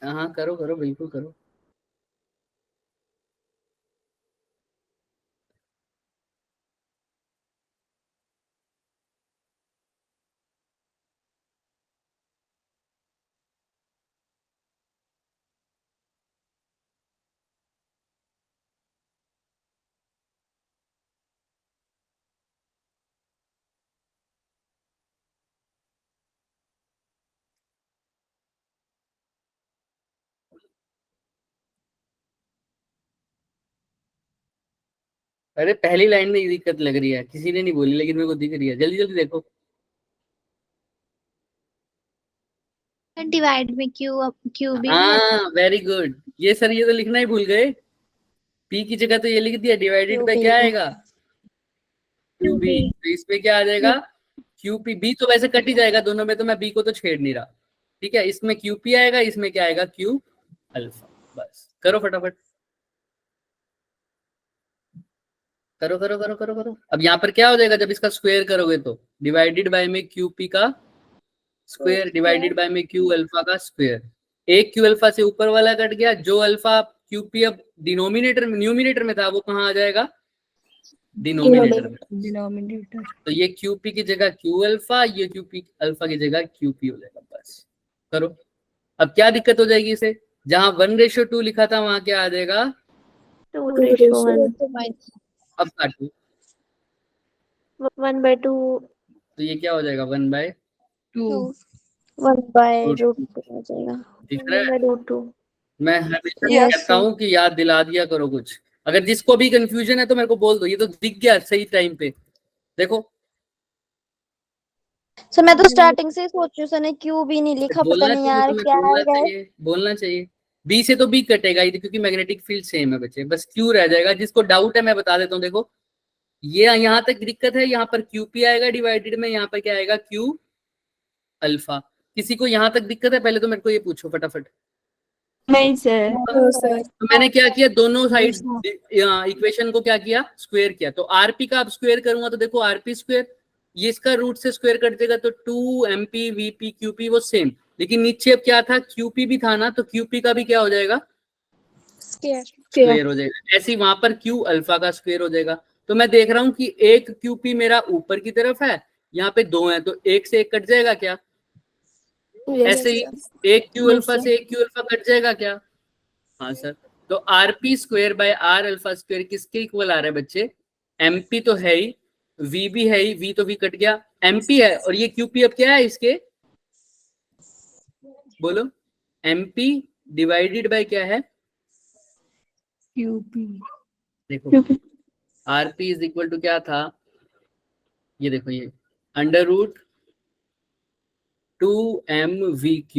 हाँ करो करो बिल्कुल करो। अरे पहली लाइन में ये दिक्कत लग रही है, किसी ने नहीं बोली लेकिन मेरे को दिख रही है, जल्दी जल्दी देखो। डिवाइड में क्यू भी नहीं आता। हाँ वेरी गुड, ये सर ये तो लिखना ही भूल गए। पी की जगह तो ये लिख दिया, डिवाइडेड बाय क्या आएगा, क्यू बी। तो इसमें क्या आ जाएगा, क्यू पी। बी तो वैसे कट ही जाएगा दोनों में, तो मैं बी को तो छेड़ नहीं रहा, ठीक है। इसमें क्यू पी आएगा, इसमें क्या आएगा, क्यू अल्फा। बस करो फटाफट, करो करो करो करो करो। अब यहाँ पर क्या हो जाएगा जब इसका स्क्वायर करोगे, तो डिवाइडेड बाय में क्यू पी का स्क्वायर डिवाइडेड बाय में क्यू अल्फा का स्क्वायर। एक क्यू अल्फा से ऊपर वाला कट गया, जो अल्फा क्यू पी अब डिनोमिनेटर में न्यूमिनेटर में था वो कहाँ आ जाएगा, डिनोमिनेटर में। डिनोमिनेटर। तो ये क्यू पी की जगह क्यू अल्फा, ये क्यू पी अल्फा की जगह क्यू पी हो जाएगा। बस करो। अब क्या दिक्कत हो जाएगी इसे, जहां 1:2 लिखा था वहां क्या आ जाएगा, 2:1। अब काटो 1/2। तो ये क्या हो जाएगा, 1/2। 1/√2 हो जाएगा। दिख रहा है? 1/√2। मैं हमेशा Yes, कहता हूँ कि याद दिला दिया करो कुछ। अगर जिसको भी कंफ्यूजन है तो मेरे को बोल दो, ये तो दिख गया सही टाइम पे। देखो सर मैं तो स्टार्टिंग से ही सोच रही हूँ, सर ने क्यों भी नहीं लिखा, पता बोलना नहीं चाहिए यार तुम्हें, क्या बोलना है। चाहिए, बोलना चाहिए। बी से तो बी कटेगा ही क्योंकि मैग्नेटिक फील्ड सेम है बच्चे, बस क्यू रह जाएगा। जिसको डाउट है मैं बता देता हूँ, देखो ये यहाँ तक दिक्कत है, यहाँ पर क्यू पी आएगा डिवाइडेड में, यहाँ पर क्या आएगा, क्यू अल्फा। किसी को यहाँ तक दिक्कत है, पहले तो मेरे को ये पूछो फटाफट। नहीं सर। तो मैंने क्या किया, दोनों साइड इक्वेशन को क्या किया, स्क्वायर किया। तो आरपी का अब स्क्वायर करूंगा तो देखो आरपी स्क्वायर, ये इसका रूट से स्क्वायर कट जाएगा तो 2mp vp qp वो सेम, लेकिन नीचे अब क्या था, qp भी था ना, तो qp का भी क्या हो जाएगा, स्क्वायर हो जाएगा। ऐसे ही वहां पर q अल्फा का स्क्वायर हो जाएगा। तो मैं देख रहा हूँ कि एक qp मेरा ऊपर की तरफ है, यहाँ पे 2 है, तो एक से एक कट जाएगा क्या, ऐसे ही एक क्यू अल्फा से एक क्यू अल्फा कट जाएगा क्या, हाँ सर। तो RP square by R alpha square किसके इक्वल आ रहा है बच्चे, एमपी तो है ही, वी भी है ही, वी तो वी कट गया, एमपी है, और ये क्यूपी अब क्या है इसके, बोलो, एमपी डिवाइडेड बाय क्या है, क्यूपी। देखो आरपी इज इक्वल टू क्या था, ये देखो ये √2 mvq,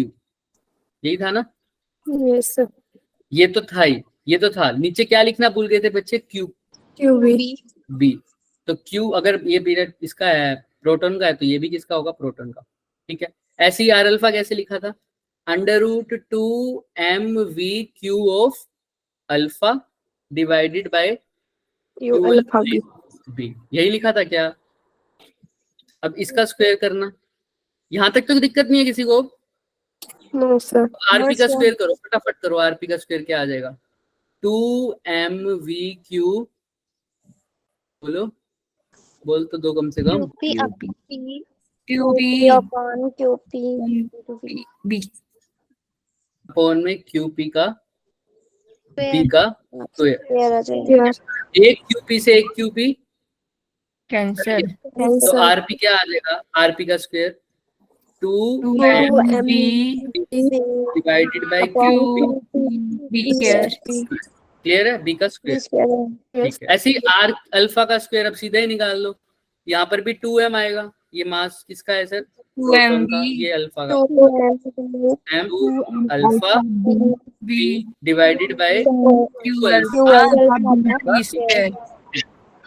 यही था ना, यस सर। ये तो था ही, ये तो था। नीचे क्या लिखना भूल गए थे बच्चे, क्यू बी। तो क्यू अगर ये पीरियड इसका है, प्रोटॉन का है, तो ये भी किसका होगा, प्रोटॉन का, ठीक है। ऐसे ही आर अल्फा कैसे लिखा था, √2mv of alpha divided by Q alpha B. B, यही लिखा था क्या। अब इसका स्क्वायर करना, यहां तक तो दिक्कत नहीं है किसी को। No, sir. आरपी का sir. स्क्वायर करो, फटाफट करो, आरपी का स्क्वायर क्या आ जाएगा, 2mv बोलो, बोल तो दो कम से कम, QP QP upon QP B upon में QP का P का स्क्वायर, पेयर आ जाएगा। Here. एक QP से एक QP, कैंसिल तो Answer. RP क्या आ जाएगा, RP का स्क्वायर 2m 2m divided by upon B square clear है, B का स्क्वायर, ठीक है। ऐसे ही आर अल्फा का स्क्वायर अब सीधा ही निकाल लो, यहाँ पर भी 2m आएगा, ये मास किसका है सर, प्रोटॉन का, ये अल्फा का, m alpha B divided by Q alpha, B square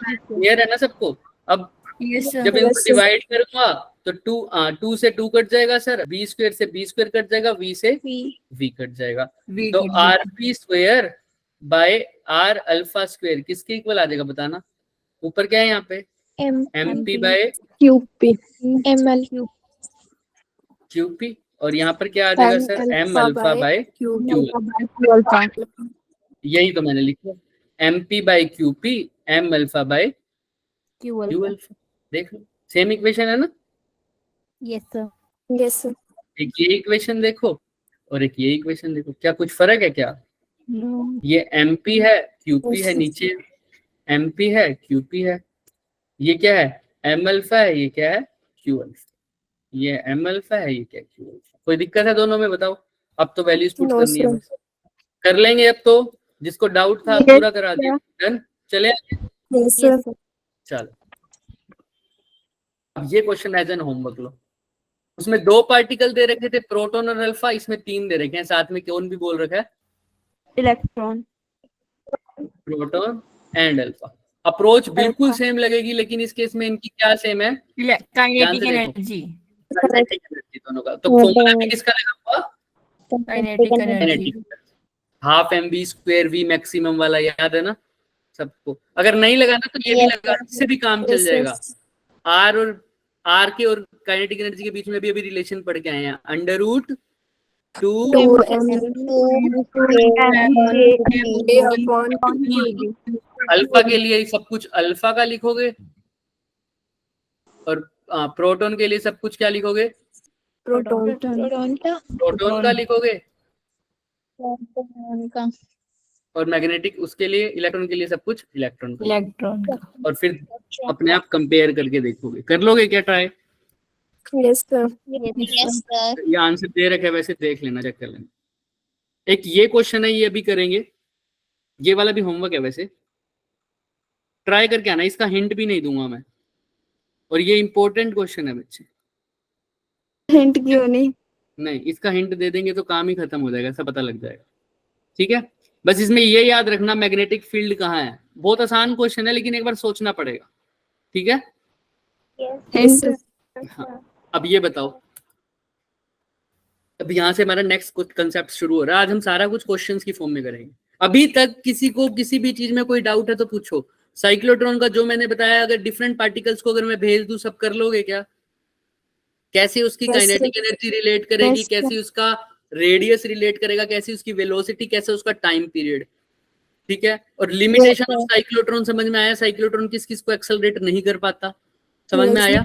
clear है ना सबको। अब यस जब सर इनको डिवाइड करूंगा तो 2 से 2 कट जाएगा सर, b स्क्वायर से b स्क्वायर कट जाएगा, v से v कट जाएगा, बी तो rp square by r alpha square किसके इक्वल आ जाएगा बताना, ऊपर क्या है यहाँ पे mp by QP. ML qp, और यहाँ पर क्या आ जाएगा सर, m alpha by Q. Alpha यही तो मैंने लिखा, mp by qp m alpha by Q q अल्फा, देख लो सेम इक्वेशन है ना। Yes sir Yes, sir. एक ये इक्वेशन देखो और एक ये इक्वेशन देखो, क्या कुछ फर्क है क्या, नो ये mp है qp है, नीचे mp है qp है, ये क्या है m अल्फा है, ये क्या है q अल्फा, ये m अल्फा है, ये क्या q अल्फा, कोई दिक्कत है दोनों में बताओ। अब तो वैल्यूज पुट No, करनी है, sir. बस कर लेंगे अब तो, जिसको डाउट था Yes, पूरा करा दिया, डन, चले Yes, sir. चलो। अब ये क्वेश्चन एज एन होमवर्क लो, उसमें 2 पार्टिकल दे रखे थे, प्रोटॉन और अल्फा, इसमें 3 दे रखे हैं, साथ में कौन भी बोल रखा है, electron proton and alpha. Approach बिल्कुल सेम लगेगी, लेकिन इस केस में इनकी क्या सेम है, काइनेटिक देखो। एनर्जी काइनेटिक एनर्जी दोनों का, तो फॉर्मूला भी किसका लगा हुआ, kinetic energy kinetic, half mv square v maximum वाला, याद है ना सबको, अगर नहीं लगाना तो ये भी लगा, इससे भी काम चल Yes, जाएगा। yes. आर और आर के और काइनेटिक एनर्जी के बीच में भी अभी रिलेशन पढ़ के आए हैं, √2 A upon QB. अल्फा के लिए सब कुछ अल्फा का लिखोगे, और प्रोटॉन के लिए सब कुछ क्या लिखोगे, Proton. प्रोटॉन का लिखोगे, और मैग्नेटिक उसके लिए, इलेक्ट्रॉन के लिए सब कुछ इलेक्ट्रॉन का, इलेक्ट्रॉन और फिर अपने आप कंपेयर करके देखोगे, कर लोगे क्या ट्राई, Yes, sir. ये आंसर दे रखे वैसे देख लेना, चेक कर लेना। एक ये क्वेश्चन है, ये अभी करेंगे, ये वाला भी होमवर्क है वैसे, ट्राई करके आना, इसका हिंट भी नहीं दूंगा मैं, और ये इंपॉर्टेंट क्वेश्चन है बच्चे, हिंट क्यों नहीं इसका हिंट दे देंगे तो काम ही खत्म हो जाएगा, ऐसा पता लग जाएगा, ठीक है। बस इसमें ये याद रखना मैग्नेटिक फील्ड कहाँ है, बहुत आसान क्वेश्चन है लेकिन एक बार सोचना पड़ेगा, ठीक है। Yes, sir. हाँ, अब ये बताओ, अब यहाँ से हमारा नेक्स्ट कुछ कंसेप्ट शुरू हो रहा है, आज हम सारा कुछ क्वेश्चंस की फॉर्म में करेंगे। अभी तक किसी को किसी भी चीज में कोई डाउट है तो पूछो। साइक्लोट्रॉन का जो मैंने बताया, अगर डिफरेंट पार्टिकल्स को अगर मैं भेज दूं, सब कर लोगे क्या, कैसे उसकी Yes, काइनेटिक एनर्जी रिलेट करेगी, Yes, कैसे उसका रेडियस रिलेट करेगा, कैसे उसकी वेलोसिटी, कैसे उसका टाइम पीरियड, ठीक है। और लिमिटेशन ऑफ साइक्लोट्रॉन समझ में आया, साइक्लोट्रॉन किस किस को एक्सेलरेट नहीं कर पाता, समझ में Yes, आया।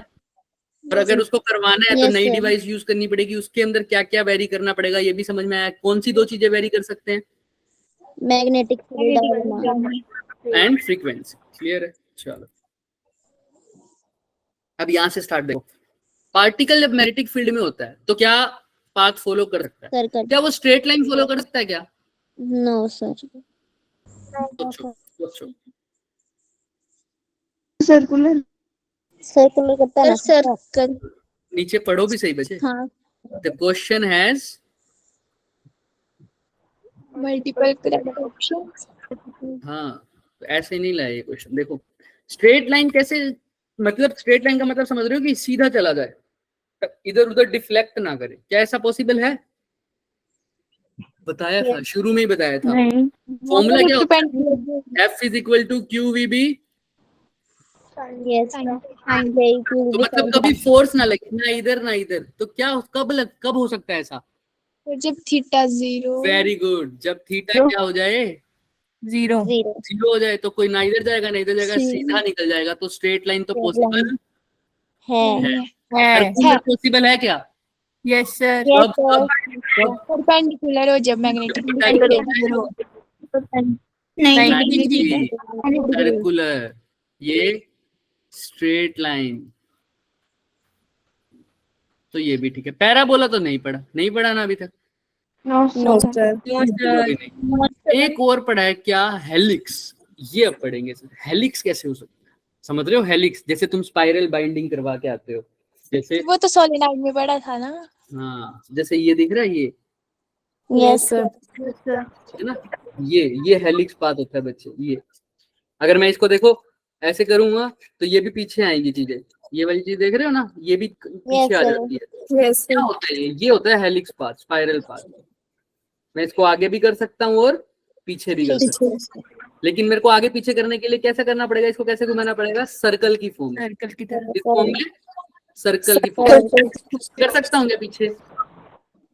और अगर उसको करवाना है तो Yes, नई sir. डिवाइस यूज करनी पड़ेगी, उसके अंदर क्या क्या वेरी करना पड़ेगा, ये भी समझ में आया। कौन सी 2 चीजें वेरी कर सकते हैं, magnetic field and frequency, clear है। चलो अब यहां से स्टार्ट देखो, पार्टिकल जब मैग्नेटिक फील्ड में होता है तो क्या पाथ फॉलो कर सकता है, सर्कल क्या वो स्ट्रेट लाइन फॉलो कर सकता है क्या, नो सर सोचो। सर्कुलर सर्कुलर करता है ना सर्कल नीचे पढ़ो भी सही बच्चे। हाँ the question has multiple correct options हाँ, तो ऐसे नहीं लाया ये क्वेश्चन। देखो स्ट्रेट लाइन कैसे, मतलब स्ट्रेट लाइन का मतलब समझ रहे हो कि सीधा चला जाए, इधर उधर डिफ्लेक्ट ना करे। क्या ऐसा पॉसिबल है? बताया था, शुरू में ही बताया था। नहीं, फॉर्मूला क्या होता है? F is equal to Q V B. Yes तो मतलब कभी फोर्स ना लगे, ना इधर ना इधर, तो क्या कब हो सकता है ऐसा? जब थीटा 0 वेरी गुड, जब थीटा क्या हो जाए? जीरो। जीरो हो जाए, तो कोई ना इधर जाएगा ना इधर जाएगा, सीधा निकल जाएगा। तो स्ट्रेट लाइन तो पॉसिबल है सर्कुलर पॉसिबल है क्या? Yes sir. कब कब कब? परपेंडिकुलर हो जब मैग्नेटिक नहीं, सर्कुलर, ये स्ट्रेट लाइन। तो ये भी ठीक है। पैराबोला तो नहीं पढ़ा ना अभी तक? नो सर भी नहीं। एक और पढ़ा है क्या? हेलिक्स। ये अब पढ़ेंगे सर। हेलिक्स कैसे हो सकता है? समझ रहे हो? हेलिक्स जैसे तुम स्पाइरल बाइंडिंग करवा के आते हो, जैसे वो तो सोलेनॉइड में पढ़ा था ना। हाँ, जैसे ये दिख रहा है, ये यस सर है ना, ये हेलिक्स पाथ होता है बच्चे। ये अगर मैं इसको देखो ऐसे करूंगा तो ये भी पीछे आएंगी चीजें। ये वाली चीज देख रहे हो ना, ये भी पीछे आ जाती है। यस क्या होता है ये होता है हेलिक्स पाथ, स्पाइरल पाथ। मैं इसको आगे भी कर सकता हूँ और पीछे भी कर सकता हूँ, लेकिन मेरे को आगे पीछे करने के लिए कैसा करना पड़ेगा? इसको कैसे घुमाना पड़ेगा? सर्कल की फॉर्म में। सर्कल की तरह। इस फॉर्म में सर्कल की फॉर्म कर सकता हूँ क्या पीछे?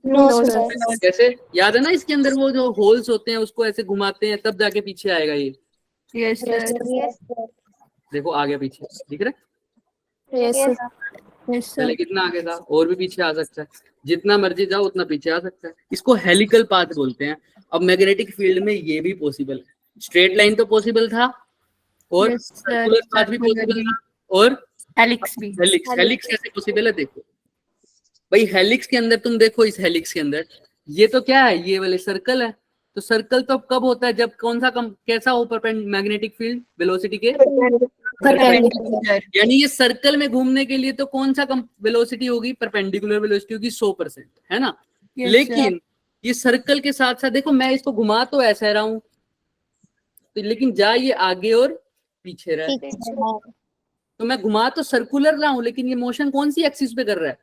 नो सर कैसे? याद है ना, इसके अंदर वो जो होल्स होते हैं उसको ऐसे घुमाते हैं तब जाके पीछे आएगा ये। Yes sir. देखो आगे पीछे दिख रहा है? यस यस पहले सर। कितना आगे था, और भी पीछे आ सकता है। जितना मर्जी जाओ उतना पीछे आ सकता है। इसको हेलिकल पाथ बोलते हैं। अब मैग्नेटिक फील्ड में ये भी पॉसिबल है। स्ट्रेट लाइन तो पॉसिबल था, और Yes, sir. सर्कुलर पाथ भी पॉसिबल था, और हेलिक्स भी। हेलिक्स कैसे पॉसिबल है? देखो भाई, हेलिक्स के अंदर तुम देखो, इस हेलिक्स के अंदर ये तो क्या है? ये वाले सर्कल है। तो सर्कल तो कब होता है? जब कौन सा कैसा हो मैग्नेटिक फील्ड वेलोसिटी के? यानी ये सर्कल में घूमने के लिए तो कौन सा वेलोसिटी होगी? परपेंडिकुलर वेलोसिटी होगी 100%, है ना? Yes, लेकिन ये सर्कल के साथ साथ देखो, मैं इसको घुमा तो ऐसा रहा हूं, तो लेकिन जा ये आगे और पीछे रहा है। तो मैं घुमा तो सर्कुलर रहा हूं, लेकिन ये मोशन कौन सी एक्सिस पे कर रहा है?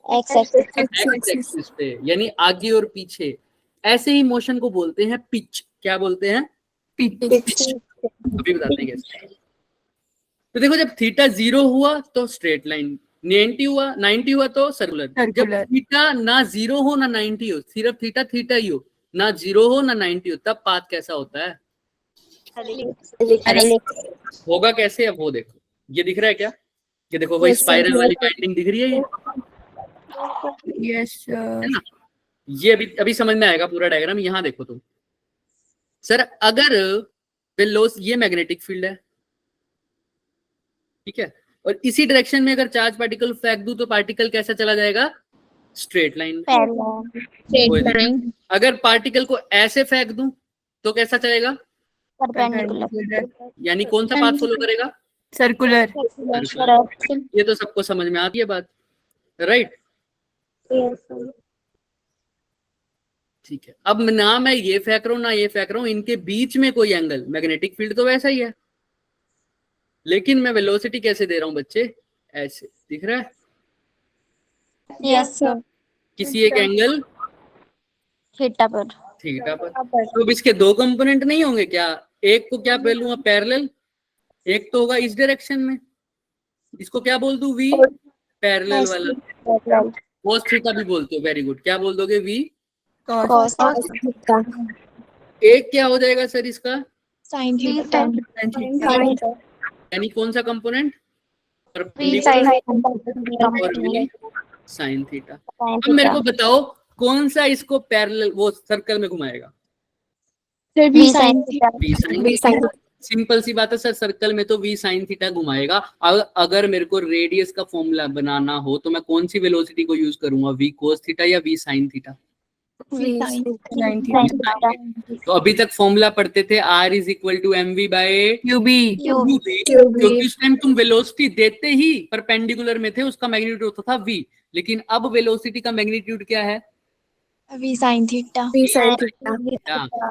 एक्स एक्सिस पे, यानी आगे और पीछे। ऐसे ही मोशन को बोलते हैं पिच। क्या बोलते हैं? पिच। अभी बताते हैं कैसे। तो देखो, जब थीटा 0 हुआ तो स्ट्रेट लाइन, 90 हुआ तो सर्कुलर। जब थीटा ना 0 हो ना 90 हो, सिर्फ थीटा थीटा ही हो, ना 0 हो ना 90 हो, तब पाथ कैसा होता है? होगा कैसे? अब वो देखो, ये दिख रहा है क्या? ये देखो भाई, स्पाइरल वाली बाइंडिंग दिख रही है ये, यस सर। है ना? ये अभी समझ में आएगा पूरा डायग्राम। यहां देखो तुम सर, अगर ये मैग्नेटिक फील्ड है, ठीक है, और इसी डायरेक्शन में अगर चार्ज पार्टिकल फेंक दूं तो पार्टिकल कैसा चला जाएगा? Straight line. अगर पार्टिकल को ऐसे फेंक दूं तो कैसा चलेगा? यानी कौन सा पाथ फॉलो करेगा? सर्कुलर। ये तो सबको समझ में आती है बात, राइट? ठीक है। अब ना मैं ये फेंक रहा हूं ना ये फेंक रहा हूं, इनके बीच में कोई एंगल, मैग्नेटिक फील्ड तो वैसा ही है, लेकिन मैं वेलोसिटी कैसे दे रहा हूं बच्चे? ऐसे दिख रहा है? यस सर किसी एक एंगल थीटा पर थीटा पर। तो अब इसके दो कंपोनेंट नहीं होंगे क्या? एक को क्या बोलूंगा? पैरेलल। एक तो होगा इस डायरेक्शन में, इसको क्या बोल दूं? वी। पैरेलल वाला cos थीटा भी बोलते हो। Very good. क्या बोल दोगे? वी। एक क्या हो जाएगा सर इसका? साइन थीटा यानी कौन सा कंपोनेंट? और साइन थीटा। अब मेरे को बताओ, कौन सा इसको पैरेलल वो सर्कल में घुमाएगा? V sine theta V sine. Simple सी बात है सर, सर्कल में तो वी साइन थीटा घुमाएगा। अगर मेरे को रेडियस का फॉर्मूला बनाना हो तो मैं कौन सी वेलोसिटी को यूज करूंगा? वी कोस थीटा या वी साइन थीटा? तो अभी तक फॉर्मूला पढ़ते थे R is equal to mv by QB, क्योंकि उस टाइम तुम वेलोसिटी देते ही परपेंडिकुलर में थे, उसका मैग्नीट्यूड होता था v। लेकिन अब वेलोसिटी का मैग्नीट्यूड क्या है? वी साइन थीटा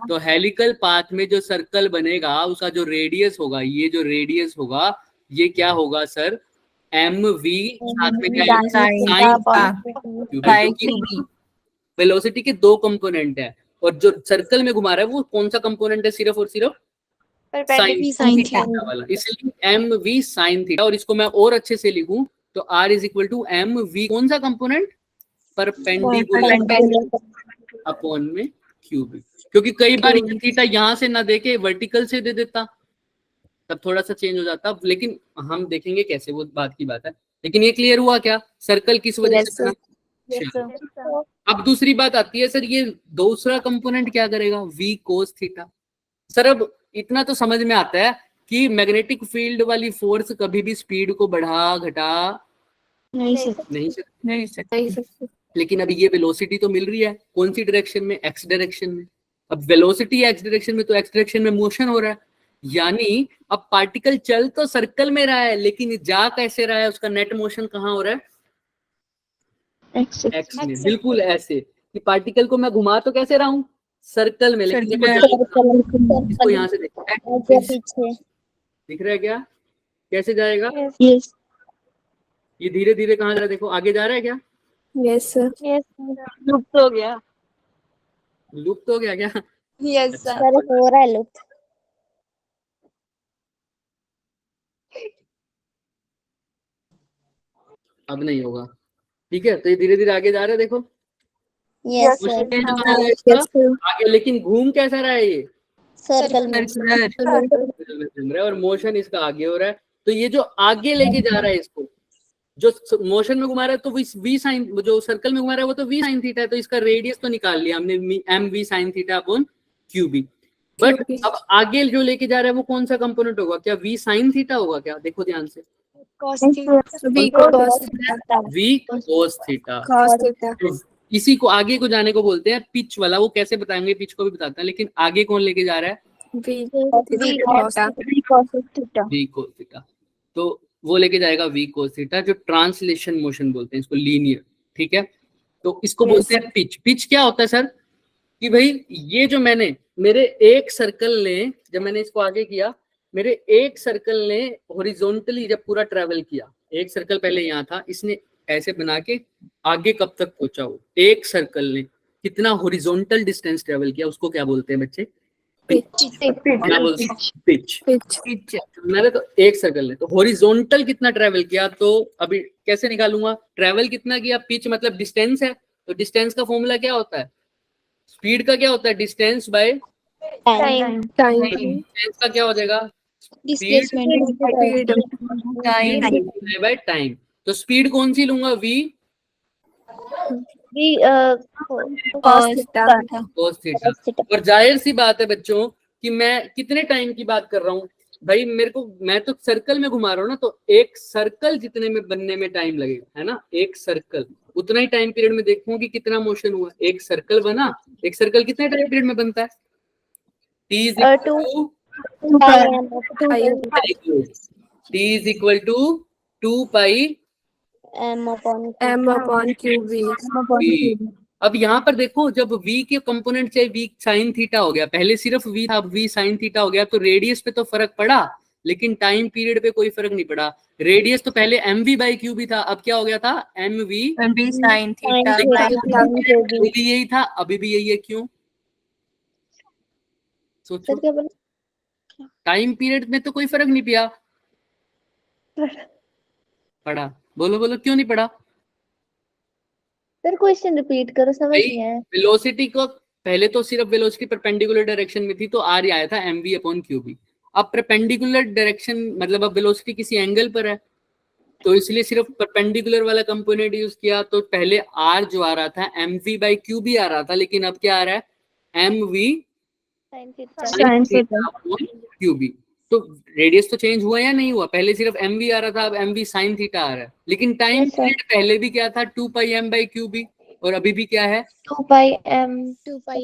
तो हेलिकल पाथ में जो सर्कल बनेगा उसका जो रेडियस होगा, ये जो रेडियस होगा ये क्या होगा सर? एम वी साथ में क्या है Sin साइन theta By क्योंकि वेलोसिटी के दो कंपोनेंट है और जो सर्कल में घुमा रहा है वो कौन सा कंपोनेंट है, सिर्फ और सिर्फ sign V sin theta. theta. वाला, इसलिए एम वी साइन थीटा। और इसको मैं और अच्छे से लिखूं तो R is equal to M V कौन सा कंपोनेंट, परपेंडिकुलर अपॉन में क्यूबिक, क्योंकि कई बार ये थीटा यहाँ से ना देके वर्टिकल से दे देता तब थोड़ा सा चेंज हो जाता, लेकिन हम देखेंगे कैसे, वो बात की बात है। लेकिन ये क्लियर हुआ क्या, सर्कल किस वजह Yes, से बना? चलो। अब दूसरी बात आती है, सर ये दूसरा कंपोनेंट क्या करेगा, वी कोस थीटा। सर अब इतना तो समझ में आता है कि मैग्नेटिक फील्ड वाली फोर्स कभी भी स्पीड को बढ़ा घटा नहीं सर. नहीं सकती, नहीं सकते। लेकिन अभी ये वेलोसिटी तो मिल रही है कौन सी डायरेक्शन में, एक्स डायरेक्शन में। अब वेलोसिटी एक्स डायरेक्शन में तो एक्स डायरेक्शन में मोशन हो रहा है, यानी अब पार्टिकल चल तो सर्कल में रहा है लेकिन जा कैसे रहा है, उसका नेट मोशन कहाँ हो रहा है, एक्स में। बिल्कुल ऐसे कि पार्टिकल को मैं घुमा तो कैसे रहा हूँ, सर्कल में, लेकिन देखो इसको यहाँ से देखो पीछे दिख रहा है क्या, कैसे जाएगा, Yes. ये धीरे धीरे कहाँ जा रहा है, देखो आगे जा रहा है क्या, Yes sir. लुप्त हो गया। लुप्त हो गया क्या, Yes sir. सर हो रहा है लुप्त। अब नहीं होगा, ठीक है। तो ये धीरे धीरे आगे जा रहा है, देखो यस मोशन सर, चेंज हो रहा है इसका आगे, लेकिन घूम कैसा रहा है, ये सर्कल में। सर्कल में घूम रहा है और मोशन इसका आगे हो रहा है। तो ये जो आगे लेके जा रहा है इसको, जो मोशन में घुमा रहा है तो वी साइन, जो सर्कल में घुमा रहा है वो तो वी साइन थीटा है, तो इसका रेडियस तो निकाल लिया हमने, M V sine theta upon QB. But अब आगे जो लेके जा रहा है वो कौन सा कंपोनेंट होगा, क्या वी साइन थीटा होगा क्या, देखो ध्यान से, Cos theta. V cos theta. V cos theta. Cos theta. तो इसी को आगे को जाने को बोलते हैं पिच वाला, वो कैसे बताएंगे, पिच को भी बताते हैं, लेकिन आगे कौन लेके जा रहा है, V cos theta. V cos theta. तो वो लेके जाएगा वी कोस थीटा, जो ट्रांसलेशन मोशन बोलते हैं इसको, लीनियर, ठीक है। तो इसको बोलते हैं पिच। पिच क्या होता है सर, कि भाई ये जो मैंने मेरे एक सर्कल ने, जब मैंने इसको आगे किया, मेरे एक सर्कल ने हॉरिजॉन्टली जब पूरा ट्रेवल किया, एक सर्कल पहले यहाँ था, इसने ऐसे बना के आगे कब तक पहुंचा, वो एक सर्कल ने कितना हॉरिजॉन्टल डिस्टेंस ट्रेवल किया, उसको क्या बोलते हैं बच्चे, क्या बोलते हैं, पिच। मैंने तो एक सर्कल ने तो हॉरिजॉन्टल कितना ट्रेवल किया, तो अभी कैसे निकालूंगा, ट्रेवल कितना किया, पिच मतलब डिस्टेंस है, तो डिस्टेंस का फॉर्मूला क्या होता है, स्पीड का क्या होता है, डिस्टेंस बाय टाइम। डिस्टेंस का क्या हो जाएगा, Displacement. By time. तो स्पीड कौन सी लूंगा, V V Cos theta. Cos theta. और जाहिर सी बात है बच्चों कि मैं कितने टाइम की बात कर रहा हूँ भाई, मेरे को, मैं तो सर्कल में घुमा रहा हूँ ना, तो एक सर्कल जितने में बनने में टाइम लगेगा, है ना, एक सर्कल उतना ही टाइम पीरियड में देखूं कि कितना मोशन हुआ, एक सर्कल बना, एक सर्कल कितने टाइम पीरियड में बनता है, T is equal to 2 pi M upon M QV. अब यहाँ पर देखो, जब v के कंपोनेंट चाहे v साइन थीटा हो गया, पहले सिर्फ v था, अब v साइन थीटा हो गया, तो रेडियस पे तो फर्क पड़ा लेकिन टाइम पीरियड पे कोई फर्क नहीं पड़ा। रेडियस तो पहले mv बाई क्यू भी था, अब क्या हो गया था, mv B sin theta. अभी भी यही था, अभी भी यही है, क्यों, सोचो, क्या बोला, टाइम पीरियड में तो कोई फर्क नहीं पड़ा, बोलो बोलो क्यों नहीं पड़ा, सर क्वेश्चन रिपीट करो, समझ नहीं आया। वेलोसिटी को पहले तो सिर्फ वेलोसिटी परपेंडिकुलर डायरेक्शन में थी तो आर ही आया था mv अपॉन क्यूबी। अब परपेंडिकुलर डायरेक्शन मतलब अब वेलोसिटी किसी एंगल पर है, तो इसलिए सिर्फ परपेंडिकुलर वाला कंपोनेंट यूज किया, तो पहले आर जो आ रहा था mv बाई क्यूबी आ रहा था, लेकिन अब क्या आ रहा है mv साइन थीटा। क्यूबी। तो रेडियस तो चेंज हुआ या नहीं हुआ, पहले सिर्फ mv आ रहा था, अब mv साइन थीटा आ रहा है, लेकिन टाइम Yes, sir. पीरियड पहले भी क्या था, 2 पाई m बाई क्यूबी, और अभी भी क्या है, 2 पाई एम। 2 pi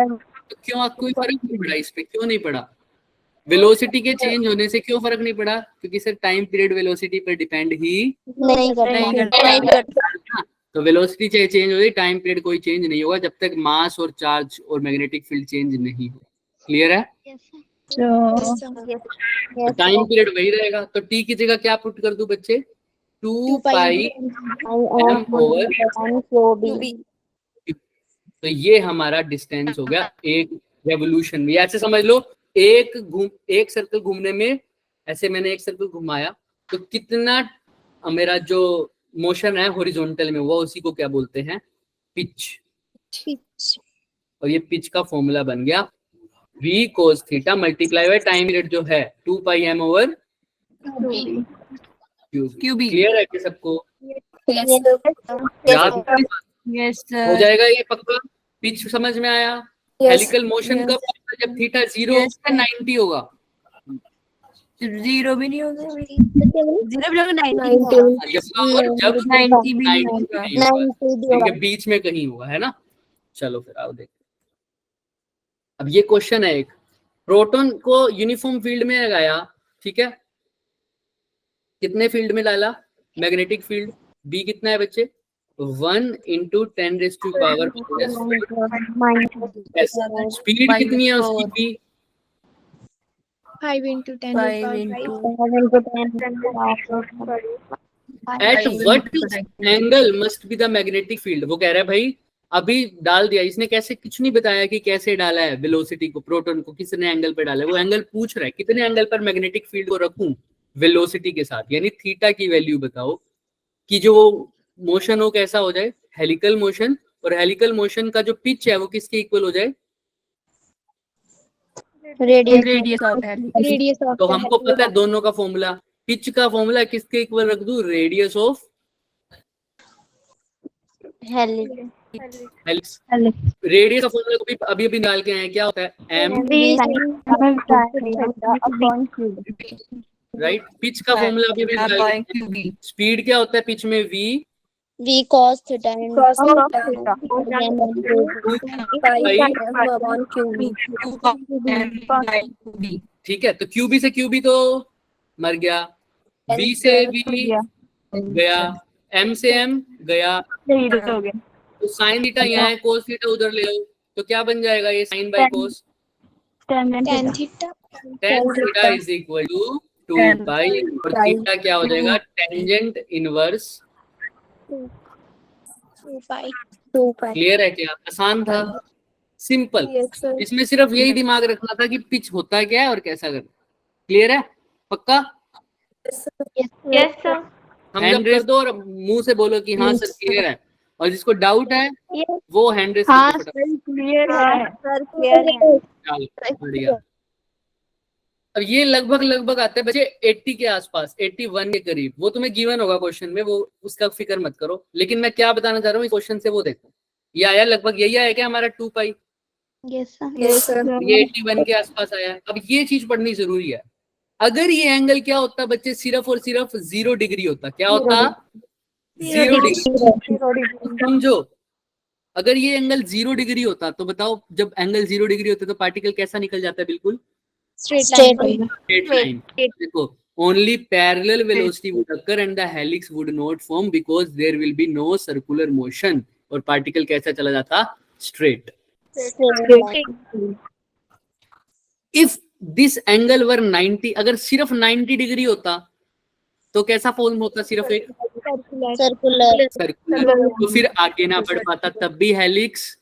M. तो क्यों कोई फर्क नहीं पड़ा इस पे, क्यों नहीं पड़ा, वेलोसिटी के चेंज होने से क्यों फर्क नहीं पड़ा, क्योंकि सर टाइम पीरियड वेलोसिटी पर डिपेंड ही नहीं करता। तो वेलोसिटी चाहे चेंज हो, टाइम पीरियड कोई चेंज नहीं होगा जब तक मास और चार्ज और मैग्नेटिक फील्ड चेंज नहीं हो। क्लियर है, टाइम पीरियड वही रहेगा, तो टी की जगह क्या पुट कर दूं बच्चे, 2 पाई एम ओवर, तो ये हमारा डिस्टेंस हो गया एक रेवोल्यूशन में। ऐसे समझ लो एक सर्कल घूमने में, ऐसे मैंने एक सर्कल घुमाया तो कितना मेरा जो मोशन है हॉरिजॉन्टल में, वो उसी को क्या बोलते हैं, पिच। और ये पिच का फॉर्मूला बन गया v cos theta multiply by time period जो है 2 पाई m ओवर क्यूबी। क्लियर है कि सबको? याद यस हो जाएगा ये पक्का? पिच समझ में आया? हेलिकल मोशन कब होगा? जब थीटा 0 होगा 90 होगा। 0 भी नहीं होगा, 0 भी होगा, 90 और जब 90 भी नहीं 90 होगा। नहीं होगा, इनके बीच में कहीं होगा, है ना। चलो फिर आओ देखते। अब ये क्वेश्चन है एक, प्रोटॉन को यूनिफॉर्म फील्ड में लगाया, ठीक है, कितने फील्ड में डाला, मैग्नेटिक फील्ड, बी कितना है बच्चे, 1 × 10⁻⁴ स्पीड कितनी है उसकी B, 5 × 10⁵ at what angle must be the magnetic field. वो कह रहा है भाई अभी डाल दिया इसने, कैसे, कुछ नहीं बताया कि कैसे डाला है वेलोसिटी को, प्रोटॉन को कितने एंगल पे डाला है, वो एंगल पूछ रहा है कितने एंगल पर मैग्नेटिक फील्ड को रखूं वेलोसिटी के साथ, यानी थीटा की वैल्यू बताओ कि जो मोशन हो कैसा हो जाए, हेलिकल मोशन, और हेलिकल मोशन का जो पिच है वो किसके इक्वल हो जाए, रेडियस ऑफ रेडियस ऑफ तो हमको पता है दोनों का फॉर्मूला, पिच का फॉर्मूला किसके इक्वल रख दूं, रेडियस ऑफ हेलिक्स। रेडियस का फॉर्मूला को भी अभी अभी निकाल के आए, क्या होता है, एम, राइट। पिच का फॉर्मूला अभी अभी निकाल के आए। स्पीड क्या होता है पिच में, v cos theta and ठीक है, तो क्यूबी से क्यूबी तो मर गया, बी से बी गया, एम से एम गया, तो साइन थीटा यहाँ है, कोस थीटा उधर ले आओ, तो क्या बन जाएगा ये, sine by cos, tan theta tan theta is equal to 2 pi, और थीटा क्या हो जाएगा, टेंजेंट इनवर्स 2 pi। क्लियर है क्या? आसान था, सिंपल। इसमें सिर्फ यही दिमाग रखना था कि पिच होता क्या है और कैसा करना। क्लियर है पक्का? Yes sir. हैंड रेस दो और मुंह से बोलो कि हाँ सर क्लियर है, और जिसको डाउट है वो हैंड रेस हाँ कर दो सर क्लियर है। चलो बढ़िया। अब ये लगभग आते हैं बच्चे 80 के आसपास, 81 के करीब, वो तुम्हें गिवन होगा क्वेश्चन में, वो उसका फिक्र मत करो। लेकिन मैं क्या बताना चाह रहा हूँ इस क्वेश्चन से, वो देखो ये आया लगभग यही आया क्या हमारा 2 पाई, यस सर। ये 81 के आसपास आया है। अब ये चीज पढ़नी जरूरी है, अगर ये एंगल क्या होता बच्चे, सिर्फ और सिर्फ 0 डिग्री होता, क्या होता, 0 डिग्री। समझो, अगर ये एंगल 0 डिग्री होता तो बताओ, जब एंगल 0 डिग्री होता तो पार्टिकल कैसा निकल जाता है, बिल्कुल straight line स्ट्रेट लाइन। देखो, only parallel velocity would occur and the helix would not form because there will be no circular motion, और पार्टिकल कैसा चला जाता, straight. If this angle were 90, अगर सिर्फ 90 डिग्री होता तो कैसा फॉर्म होता, सिर्फ एक सर्कुलर सर्कुलर, तो फिर आगे ना बढ़ पाता, तब भी हेलिक्स